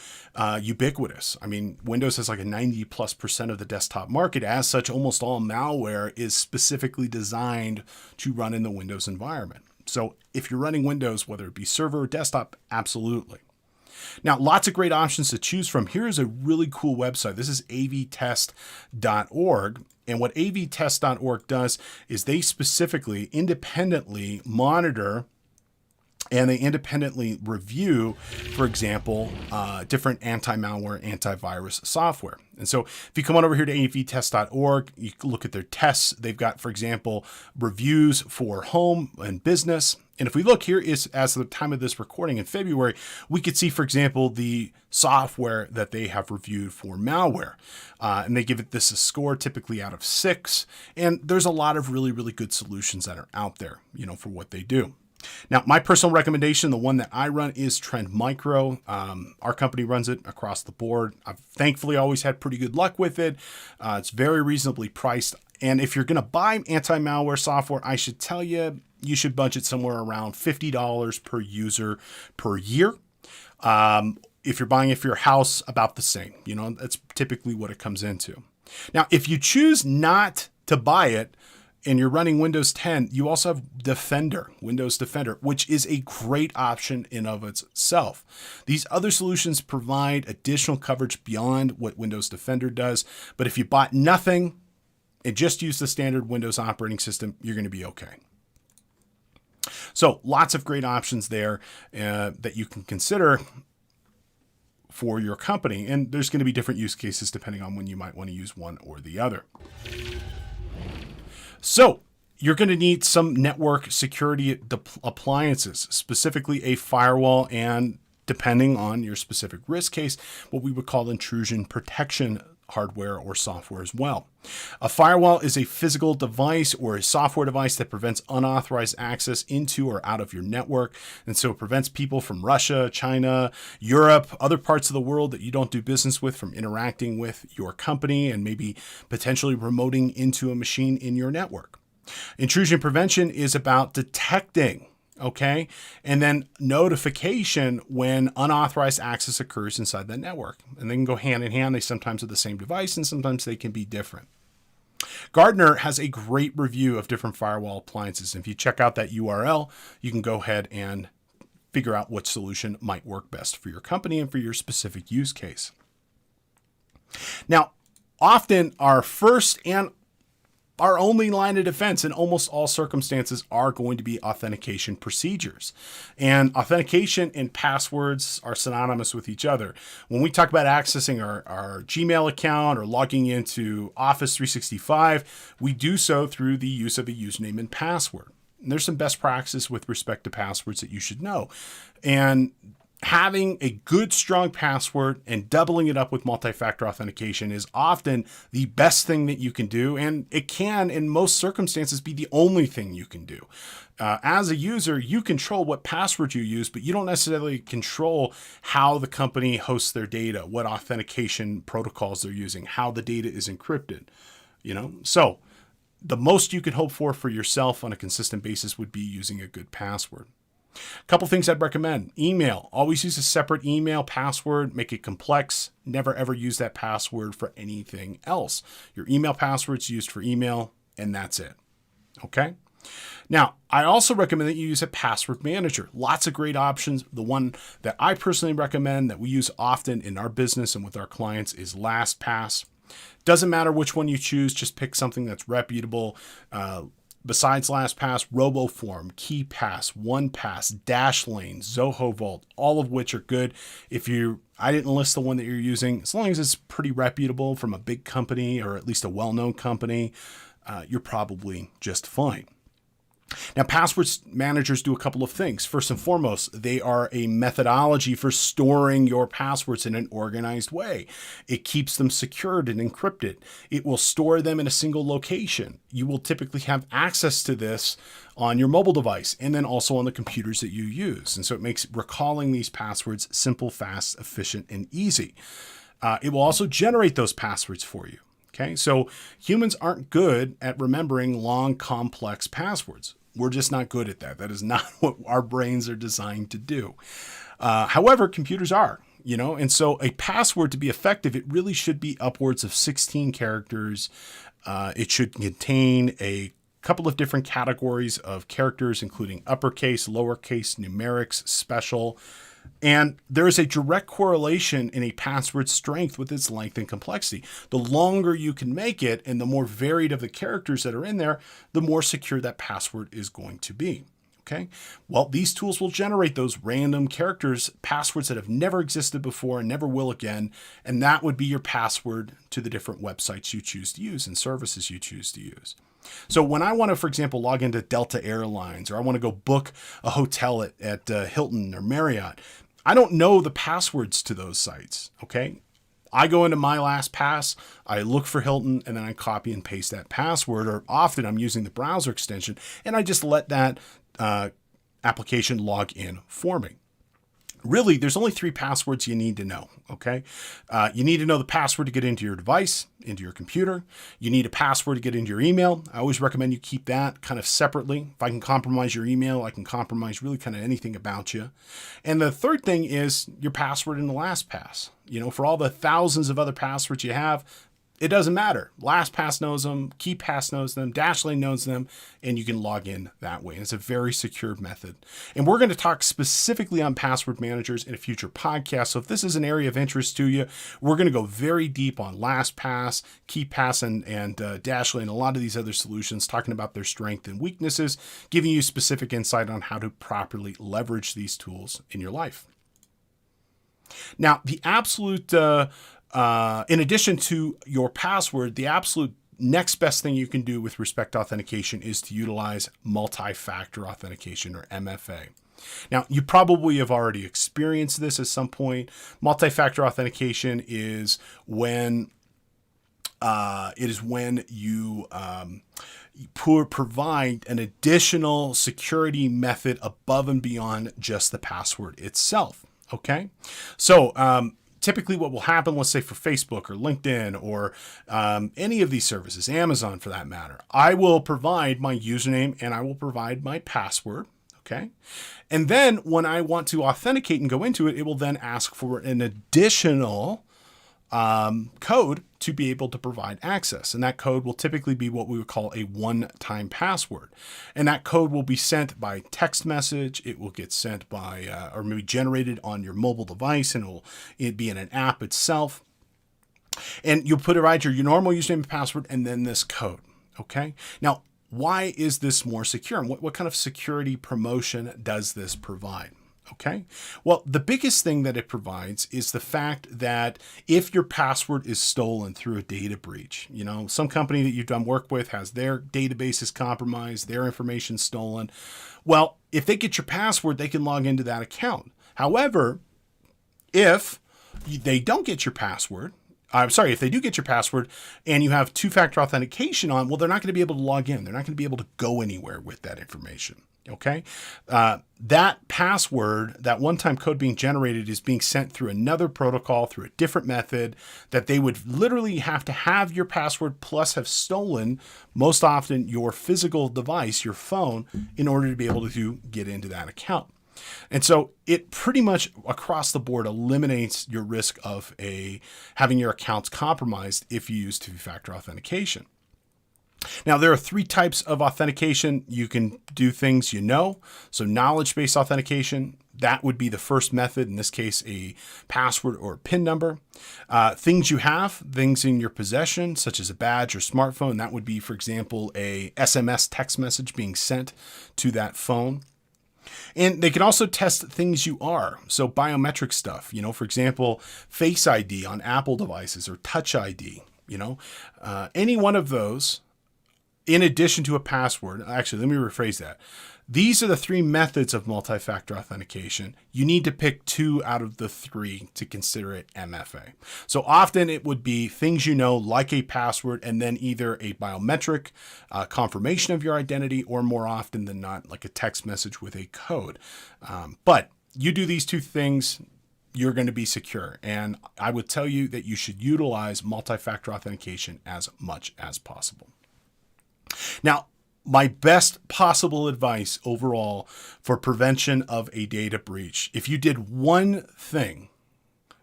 ubiquitous. I mean, Windows has like a 90+% of the desktop market. As such, almost all malware is specifically designed to run in the Windows environment. So if you're running Windows, whether it be server or desktop, absolutely. Now, lots of great options to choose from. Here's a really cool website. This is avtest.org. And what avtest.org does is they specifically independently monitor and they independently review, for example, different anti-malware, antivirus software. And so if you come on over here to avtest.org, you can look at their tests. They've got, for example, reviews for home and business. And if we look here, is as of the time of this recording in February, we could see, for example, the software that they have reviewed for malware. And they give this a score typically out of 6. And there's a lot of really, really good solutions that are out there, for what they do. Now, my personal recommendation, the one that I run, is Trend Micro. Our company runs it across the board. I've thankfully always had pretty good luck with it. It's very reasonably priced. And if you're going to buy anti-malware software, I should tell you, you should budget somewhere around $50 per user per year. If you're buying it for your house, about the same. That's typically what it comes into. Now, if you choose not to buy it and you're running Windows 10, you also have Windows Defender, which is a great option in of itself. These other solutions provide additional coverage beyond what Windows Defender does. But if you bought nothing and just use the standard Windows operating system, you're going to be okay. So lots of great options there that you can consider for your company. And there's going to be different use cases depending on when you might want to use one or the other. So you're going to need some network security appliances, specifically a firewall, and depending on your specific risk case, what we would call intrusion protection hardware or software as well. A firewall is a physical device or a software device that prevents unauthorized access into or out of your network. And so it prevents people from Russia, China, Europe, other parts of the world that you don't do business with from interacting with your company and maybe potentially remoting into a machine in your network. Intrusion prevention is about detecting, and then notification when unauthorized access occurs inside that network. And they can go hand in hand. They sometimes are the same device and sometimes they can be different. Gartner has a great review of different firewall appliances. If you check out that URL, you can go ahead and figure out what solution might work best for your company and for your specific use case. Now, often our first and our only line of defense in almost all circumstances are going to be authentication procedures. And authentication and passwords are synonymous with each other. When we talk about accessing our Gmail account or logging into Office 365, we do so through the use of a username and password. And there's some best practices with respect to passwords that you should know. And having a good, strong password and doubling it up with multi-factor authentication is often the best thing that you can do. And it can, in most circumstances, be the only thing you can do. As a user, you control what password you use, but you don't necessarily control how the company hosts their data, what authentication protocols they're using, how the data is encrypted, So the most you could hope for yourself on a consistent basis would be using a good password. A couple things I'd recommend. Email. Always use a separate email password. Make it complex. Never, ever use that password for anything else. Your email password's used for email, and that's it. Okay? Now, I also recommend that you use a password manager. Lots of great options. The one that I personally recommend that we use often in our business and with our clients is LastPass. Doesn't matter which one you choose. Just pick something that's reputable. Besides LastPass, RoboForm, KeyPass, OnePass, Dashlane, Zoho Vault, all of which are good. I didn't list the one that you're using. As long as it's pretty reputable from a big company or at least a well-known company, you're probably just fine. Now, password managers do a couple of things. First and foremost, they are a methodology for storing your passwords in an organized way. It keeps them secured and encrypted. It will store them in a single location. You will typically have access to this on your mobile device and then also on the computers that you use. And so it makes recalling these passwords simple, fast, efficient, and easy. It will also generate those passwords for you. Okay, so humans aren't good at remembering long, complex passwords. We're just not good at that. That is not what our brains are designed to do. However, computers are, and so a password to be effective, it really should be upwards of 16 characters. It should contain a couple of different categories of characters, including uppercase, lowercase, numerics, special. And there is a direct correlation in a password's strength with its length and complexity. The longer you can make it and the more varied of the characters that are in there, the more secure that password is going to be. Okay. Well, these tools will generate those random characters, passwords that have never existed before and never will again. And that would be your password to the different websites you choose to use and services you choose to use. So when I want to, for example, log into Delta Airlines, or I want to go book a hotel at Hilton or Marriott, I don't know the passwords to those sites. Okay. I go into my LastPass, I look for Hilton, and then I copy and paste that password, or often I'm using the browser extension, and I just let that application log in for me. Really, there's only 3 passwords you need to know, okay? You need to know the password to get into your device, into your computer. You need a password to get into your email. I always recommend you keep that kind of separately. If I can compromise your email, I can compromise really kind of anything about you. And the third thing is your password in the LastPass. For all the thousands of other passwords you have, it doesn't matter. LastPass knows them, KeePass knows them, Dashlane knows them, and you can log in that way. And it's a very secure method. And we're going to talk specifically on password managers in a future podcast. So if this is an area of interest to you, we're going to go very deep on LastPass, KeePass, and Dashlane, and a lot of these other solutions, talking about their strengths and weaknesses, giving you specific insight on how to properly leverage these tools in your life. Now, the absolute... in addition to your password, the absolute next best thing you can do with respect to authentication is to utilize multi-factor authentication, or MFA. Now, you probably have already experienced this at some point. Multi-factor authentication is when you provide an additional security method above and beyond just the password itself. Okay, so typically what will happen, let's say for Facebook or LinkedIn or any of these services, Amazon for that matter, I will provide my username and I will provide my password. Okay. And then when I want to authenticate and go into it, it will then ask for an additional code to be able to provide access. And that code will typically be what we would call a one-time password. And that code will be sent by text message. It will get sent by, or maybe generated on your mobile device, and it'll be in an app itself. And you'll provide your normal username and password and then this code. Okay. Now, why is this more secure? And what kind of security promotion does this provide? Okay. Well, the biggest thing that it provides is the fact that if your password is stolen through a data breach, some company that you've done work with has their databases compromised, their information stolen. Well, if they get your password, they can log into that account. However, if they don't get your password, if they do get your password and you have two-factor authentication on, well, they're not going to be able to log in. They're not going to be able to go anywhere with that information. Okay. That password, that one-time code being generated, is being sent through another protocol, through a different method, that they would literally have to have your password plus have stolen, most often, your physical device, your phone, in order to be able to get into that account. And so it pretty much across the board eliminates your risk of having your accounts compromised if you use two-factor authentication. Now, there are 3 types of authentication. You can do things So knowledge-based authentication, that would be the first method, in this case, a password or a PIN number. Things you have, things in your possession, such as a badge or smartphone, that would be, for example, a SMS text message being sent to that phone. And they can also test things you are. So biometric stuff, for example, Face ID on Apple devices or Touch ID, any one of those. In addition to a password, actually, let me rephrase that. These are the 3 methods of multi-factor authentication. You need to pick 2 out of the 3 to consider it MFA. So often it would be things like a password, and then either a biometric confirmation of your identity, or more often than not, like a text message with a code. But you do these 2 things, you're going to be secure. And I would tell you that you should utilize multi-factor authentication as much as possible. Now, my best possible advice overall for prevention of a data breach, if you did one thing,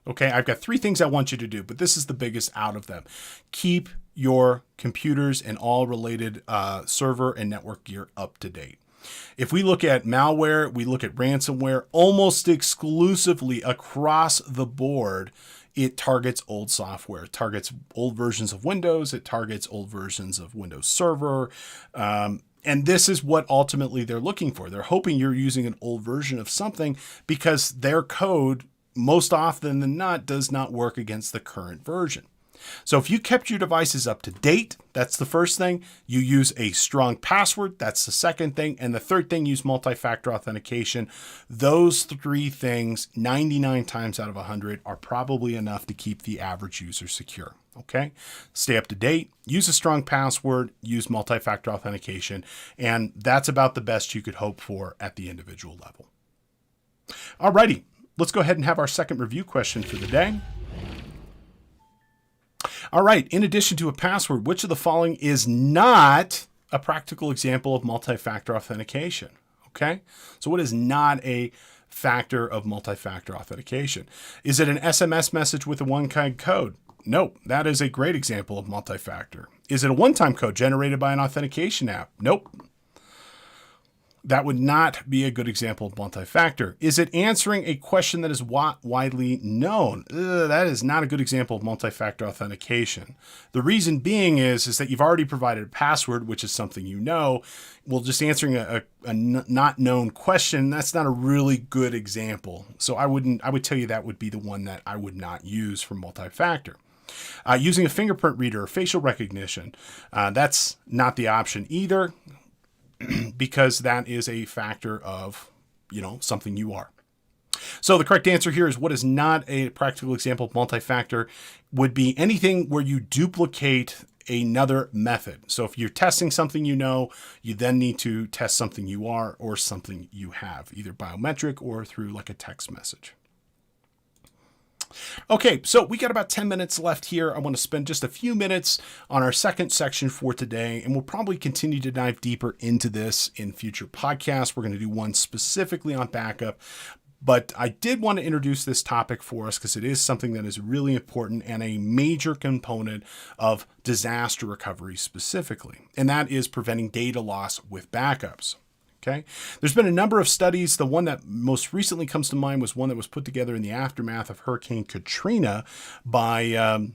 okay, I've got 3 things I want you to do, but this is the biggest out of them. Keep your computers and all related server and network gear up to date. If we look at malware, we look at ransomware, almost exclusively across the board, it targets old software. It targets old versions of Windows. It targets old versions of Windows Server. And this is what ultimately they're looking for. They're hoping you're using an old version of something because their code, most often than not, does not work against the current version. So if you kept your devices up to date, that's the first thing. You use a strong password. That's the second thing. And the third thing, use multi-factor authentication. Those 3 things, 99 times out of 100, are probably enough to keep the average user secure. Okay. Stay up to date, use a strong password, use multi-factor authentication. And that's about the best you could hope for at the individual level. Alrighty. let's go ahead and have our second review question for the day. All right, in addition to a password, which of the following is not a practical example of multi-factor authentication? Okay, so what is not a factor of multi-factor authentication? Is it an SMS message with a one-kind code? Nope, that is a great example of multi-factor. Is it a one-time code generated by an authentication app? Nope. That would not be a good example of multi-factor. Is it answering a question that is widely known? That is not a good example of multi-factor authentication. The reason being is that you've already provided a password, which is something you know. Well, just answering a not known question, that's not a really good example. So I would tell you that would be the one that I would not use for multi-factor. Using a fingerprint reader or facial recognition, that's not the option either, because that is a factor of, something you are. So the correct answer here is what is not a practical example of multi-factor would be anything where you duplicate another method. So if you're testing something you then need to test something you are or something you have, either biometric or through like a text message. Okay, so we got about 10 minutes left here. I want to spend just a few minutes on our second section for today, and we'll probably continue to dive deeper into this in future podcasts. We're going to do one specifically on backup, but I did want to introduce this topic for us because it is something that is really important and a major component of disaster recovery specifically, and that is preventing data loss with backups. Okay. There's been a number of studies. The one that most recently comes to mind was one that was put together in the aftermath of Hurricane Katrina by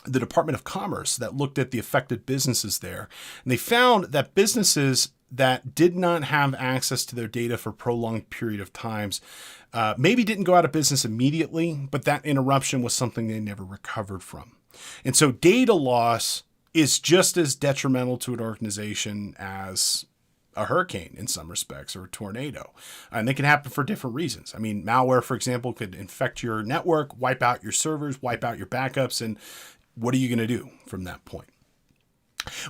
the Department of Commerce that looked at the affected businesses there. And they found that businesses that did not have access to their data for a prolonged period of times maybe didn't go out of business immediately, but that interruption was something they never recovered from. And so data loss is just as detrimental to an organization as a hurricane in some respects, or a tornado. And they can happen for different reasons. I mean, malware, for example, could infect your network, wipe out your servers, wipe out your backups. And what are you going to do from that point?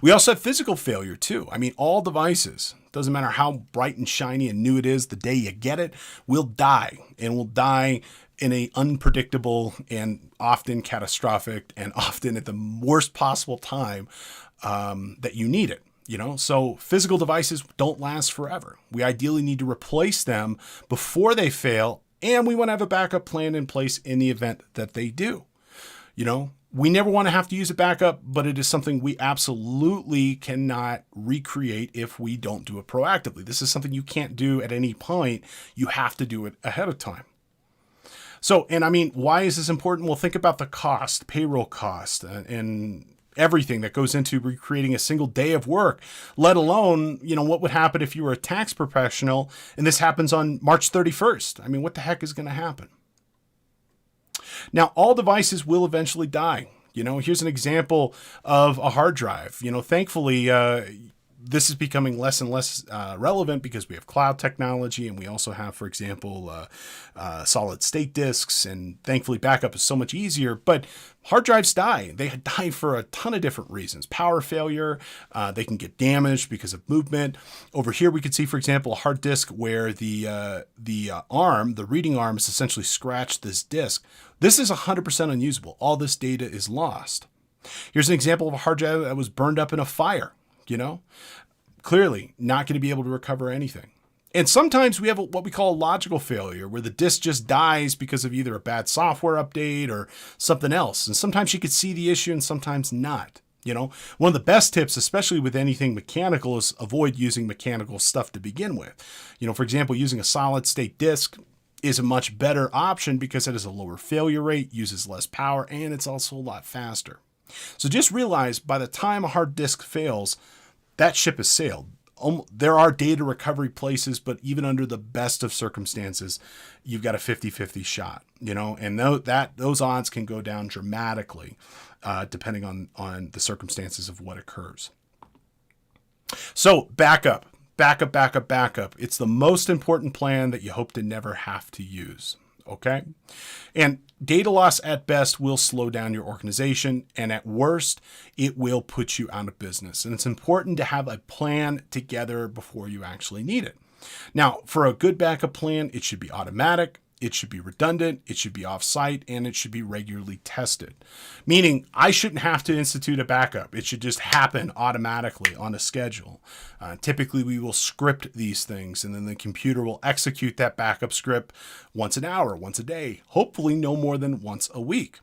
We also have physical failure too. I mean, all devices, doesn't matter how bright and shiny and new it is, the day you get it, will die, and will die in a unpredictable and often catastrophic and often at the worst possible time that you need it. So physical devices don't last forever. We ideally need to replace them before they fail, and we want to have a backup plan in place in the event that they do. We never want to have to use a backup, but it is something we absolutely cannot recreate if we don't do it proactively. This is something you can't do at any point. You have to do it ahead of time. So, and I mean, why is this important? Well, think about the cost, payroll cost, and everything that goes into recreating a single day of work, let alone, what would happen if you were a tax professional and this happens on March 31st? I mean, what the heck is going to happen? Now, all devices will eventually die. Here's an example of a hard drive. Thankfully, this is becoming less and less relevant because we have cloud technology, and we also have, for example, solid state disks, and thankfully backup is so much easier. But hard drives die. They die for a ton of different reasons. Power failure, they can get damaged because of movement. Over here we can see, for example, a hard disk where the reading arm has essentially scratched this disk. This is 100% unusable. All this data is lost. Here's an example of a hard drive that was burned up in a fire. Clearly not going to be able to recover anything. And sometimes we have what we call a logical failure, where the disk just dies because of either a bad software update or something else. And sometimes you could see the issue and sometimes not. One of the best tips, especially with anything mechanical, is avoid using mechanical stuff to begin with. For example, using a solid state disk is a much better option because it has a lower failure rate, uses less power, and it's also a lot faster. So just realize by the time a hard disk fails, that ship has sailed. There are data recovery places, but even under the best of circumstances, you've got a 50-50 shot, and those odds can go down dramatically depending on the circumstances of what occurs. So backup. It's the most important plan that you hope to never have to use. Okay. And data loss at best will slow down your organization, and at worst, it will put you out of business. And it's important to have a plan together before you actually need it. Now, for a good backup plan, it should be automatic. it should be redundant, it should be off-site, and it should be regularly tested. Meaning, I shouldn't have to institute a backup. It should just happen automatically on a schedule. Typically, we will script these things, and then the computer will execute that backup script once an hour, once a day, hopefully no more than once a week.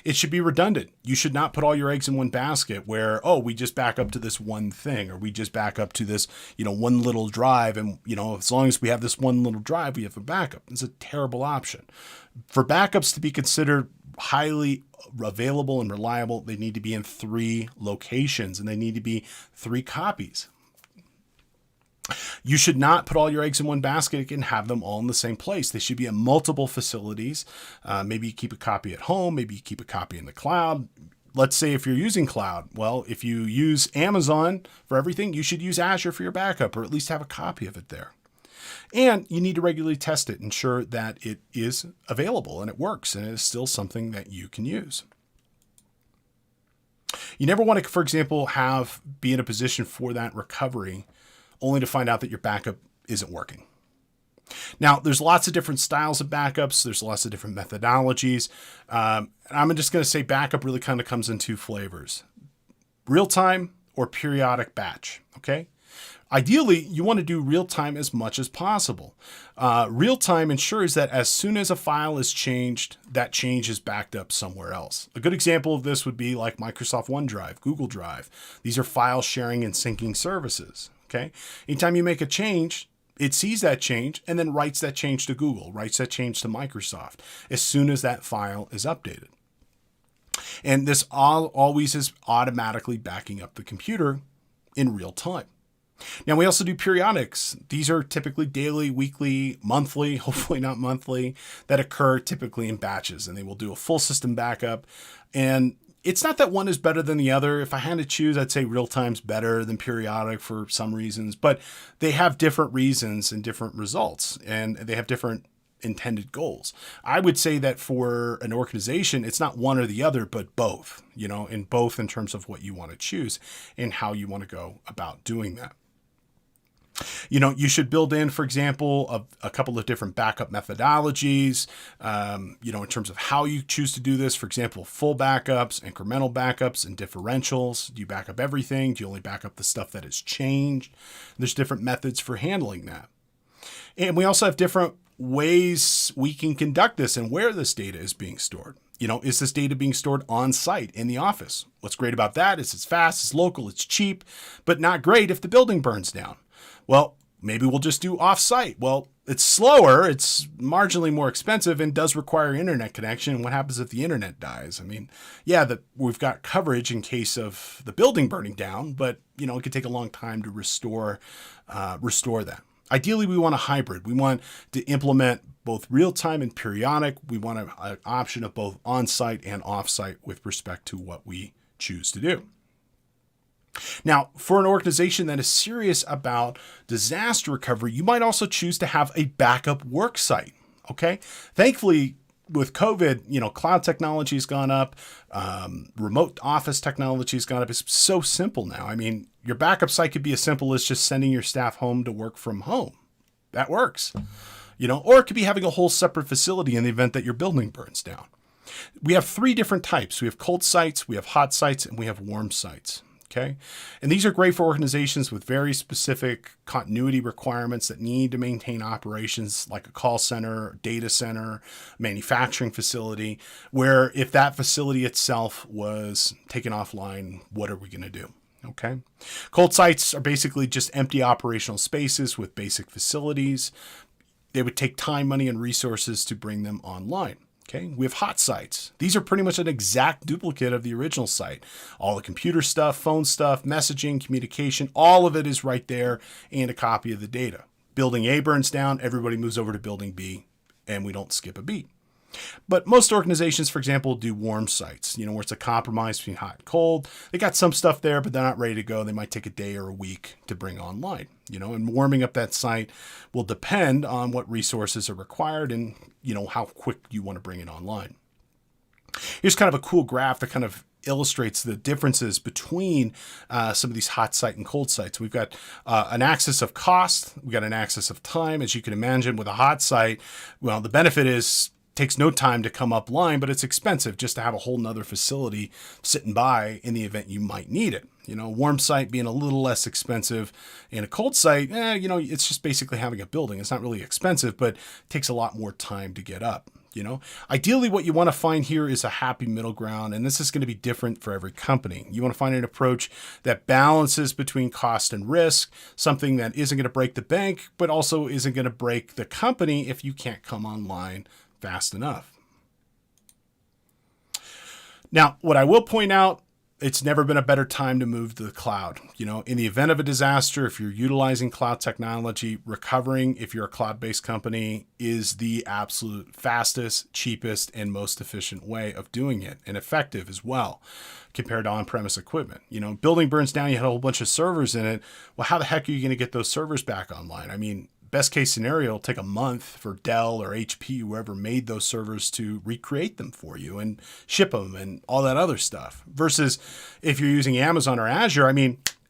It should be redundant. You should not put all your eggs in one basket where, oh, we just back up to this one thing, or we just back up to this, one little drive. And, as long as we have this one little drive, we have a backup. It's a terrible option. For backups to be considered highly available and reliable, they need to be in 3 locations, and they need to be 3 copies. You should not put all your eggs in one basket and have them all in the same place. They should be in multiple facilities. Maybe you keep a copy at home. Maybe you keep a copy in the cloud. Let's say if you're using cloud, well, if you use Amazon for everything, you should use Azure for your backup, or at least have a copy of it there. And you need to regularly test it, ensure that it is available and it works and it is still something that you can use. You never want to, for example, be in a position for that recovery only to find out that your backup isn't working. Now, there's lots of different styles of backups. There's lots of different methodologies. And I'm just going to say backup really kind of comes in 2 flavors: real-time or periodic batch. Okay. Ideally, you want to do real-time as much as possible. Real-time ensures that as soon as a file is changed, that change is backed up somewhere else. A good example of this would be like Microsoft OneDrive, Google Drive. These are file sharing and syncing services. Okay. Anytime you make a change, it sees that change and then writes that change to Google, writes that change to Microsoft as soon as that file is updated. And this always is automatically backing up the computer in real time. Now, we also do periodics. These are typically daily, weekly, monthly, hopefully not monthly, that occur typically in batches, and they will do a full system backup. And it's not that one is better than the other. If I had to choose, I'd say real time's better than periodic for some reasons, but they have different reasons and different results, and they have different intended goals. I would say that for an organization, it's not one or the other, but both, in both in terms of what you want to choose and how you want to go about doing that. You should build in, for example, a couple of different backup methodologies, in terms of how you choose to do this. For example, full backups, incremental backups, and differentials. Do you back up everything? Do you only back up the stuff that has changed? There's different methods for handling that. And we also have different ways we can conduct this and where this data is being stored. Is this data being stored on site in the office? What's great about that is it's fast, it's local, it's cheap, but not great if the building burns down. Well, maybe we'll just do off-site. Well, it's slower, it's marginally more expensive, and does require internet connection. And what happens if the internet dies? I mean, we've got coverage in case of the building burning down, but it could take a long time to restore that. Ideally, we want a hybrid. We want to implement both real-time and periodic. We want an option of both on-site and off-site with respect to what we choose to do. Now, for an organization that is serious about disaster recovery, you might also choose to have a backup work site. Okay. Thankfully, with COVID, cloud technology has gone up. Remote office technology has gone up. It's so simple now. I mean, your backup site could be as simple as just sending your staff home to work from home. That works, or it could be having a whole separate facility in the event that your building burns down. We have 3 different types. We have cold sites, we have hot sites, and we have warm sites. Okay. And these are great for organizations with very specific continuity requirements that need to maintain operations like a call center, data center, manufacturing facility, where if that facility itself was taken offline, what are we going to do? Okay. Cold sites are basically just empty operational spaces with basic facilities. They would take time, money, and resources to bring them online. Okay, we have hot sites. These are pretty much an exact duplicate of the original site. All the computer stuff, phone stuff, messaging, communication, all of it is right there, and a copy of the data. Building A burns down, everybody moves over to building B, and we don't skip a beat. But most organizations, for example, do warm sites, where it's a compromise between hot and cold. They got some stuff there, but they're not ready to go. They might take a day or a week to bring online, and warming up that site will depend on what resources are required and, how quick you want to bring it online. Here's kind of a cool graph that kind of illustrates the differences between some of these hot site and cold sites. We've got an axis of cost. We've got an axis of time. As you can imagine with a hot site, well, the benefit is takes no time to come up line, but it's expensive just to have a whole nother facility sitting by in the event you might need it. Warm site being a little less expensive, and a cold site, it's just basically having a building. It's not really expensive, but it takes a lot more time to get up. Ideally what you want to find here is a happy middle ground, and this is going to be different for every company. You want to find an approach that balances between cost and risk, something that isn't going to break the bank, but also isn't going to break the company if you can't come online fast enough. Now, what I will point out, it's never been a better time to move to the cloud. In the event of a disaster, if you're utilizing cloud technology, recovering, if you're a cloud-based company, is the absolute fastest, cheapest, and most efficient way of doing it, and effective as well, compared to on-premise equipment. Building burns down, you had a whole bunch of servers in it. Well, how the heck are you going to get those servers back online? Best case scenario, it'll take a month for Dell or HP, whoever made those servers, to recreate them for you and ship them and all that other stuff. Versus if you're using Amazon or Azure,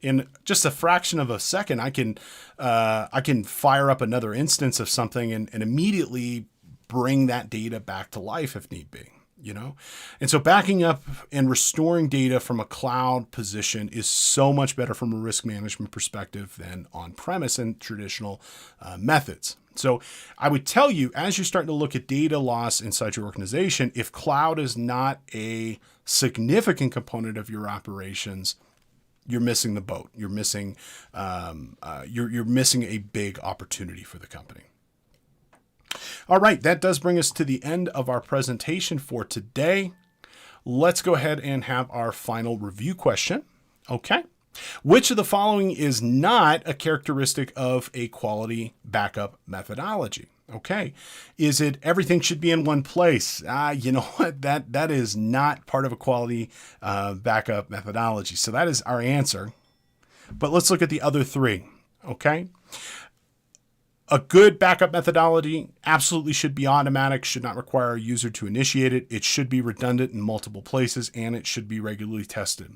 in just a fraction of a second, I can fire up another instance of something and immediately bring that data back to life if need be. And so backing up and restoring data from a cloud position is so much better from a risk management perspective than on-premise and traditional methods. So I would tell you, as you're starting to look at data loss inside your organization, if cloud is not a significant component of your operations, you're missing the boat. You're missing you're missing a big opportunity for the company. All right, that does bring us to the end of our presentation for today. Let's go ahead and have our final review question. Okay. Which of the following is not a characteristic of a quality backup methodology? Okay. Is it everything should be in one place? You know what? That is not part of a quality backup methodology. So that is our answer. But let's look at the other three. Okay. A good backup methodology absolutely should be automatic, should not require a user to initiate it. It should be redundant in multiple places, and it should be regularly tested.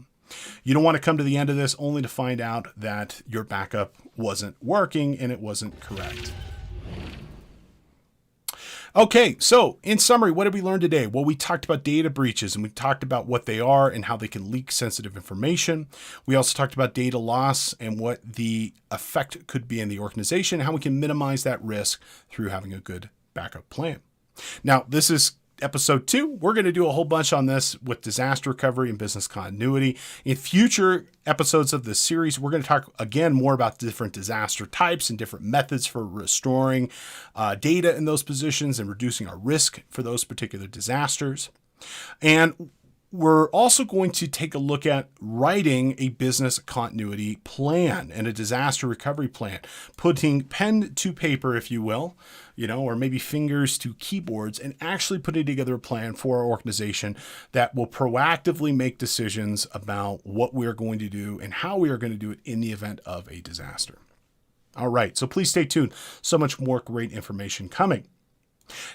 You don't want to come to the end of this only to find out that your backup wasn't working and it wasn't correct. Okay, so in summary, what did we learn today? Well, we talked about data breaches, and we talked about what they are and how they can leak sensitive information. We also talked about data loss and what the effect could be in the organization, how we can minimize that risk through having a good backup plan. Now, this is episode 2. We're going to do a whole bunch on this with disaster recovery and business continuity. In future episodes of this series, we're going to talk again more about different disaster types and different methods for restoring data in those positions and reducing our risk for those particular disasters. And we're also going to take a look at writing a business continuity plan and a disaster recovery plan, putting pen to paper, if you will, or maybe fingers to keyboards, and actually putting together a plan for our organization that will proactively make decisions about what we're going to do and how we are going to do it in the event of a disaster. All right, so please stay tuned. So much more great information coming.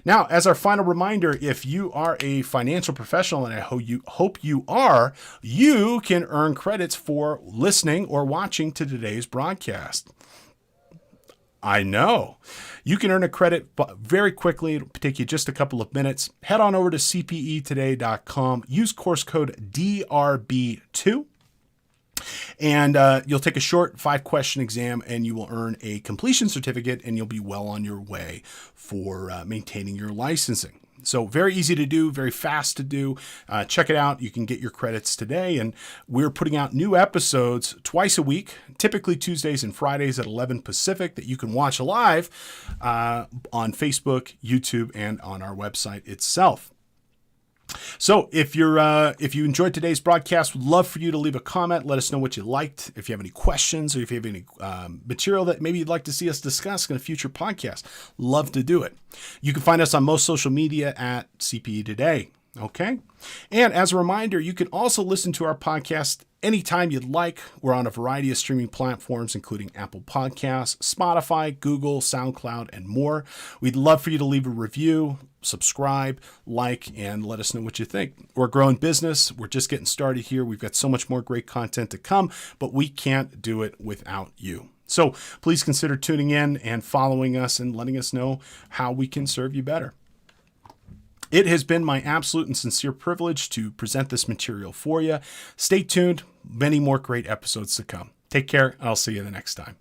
Now, as our final reminder, if you are a financial professional, and I hope you are, you can earn credits for listening or watching to today's broadcast. I know. You can earn a credit very quickly. It'll take you just a couple of minutes. Head on over to cpetoday.com. Use course code DRB2. And you'll take a short 5-question exam, and you will earn a completion certificate, and you'll be well on your way for maintaining your licensing. So very easy to do, very fast to do. Check it out. You can get your credits today. And we're putting out new episodes twice a week, typically Tuesdays and Fridays at 11 Pacific, that you can watch live on Facebook, YouTube, and on our website itself. So if you enjoyed today's broadcast, we'd love for you to leave a comment. Let us know what you liked. If you have any questions, or if you have any material that maybe you'd like to see us discuss in a future podcast, love to do it. You can find us on most social media at CPE Today. Okay. And as a reminder, you can also listen to our podcast anytime you'd like. We're on a variety of streaming platforms, including Apple Podcasts, Spotify, Google, SoundCloud, and more. We'd love for you to leave a review, subscribe, like, and let us know what you think. We're a growing business. We're just getting started here. We've got so much more great content to come, but we can't do it without you. So please consider tuning in and following us and letting us know how we can serve you better. It has been my absolute and sincere privilege to present this material for you. Stay tuned. Many more great episodes to come. Take care, and I'll see you the next time.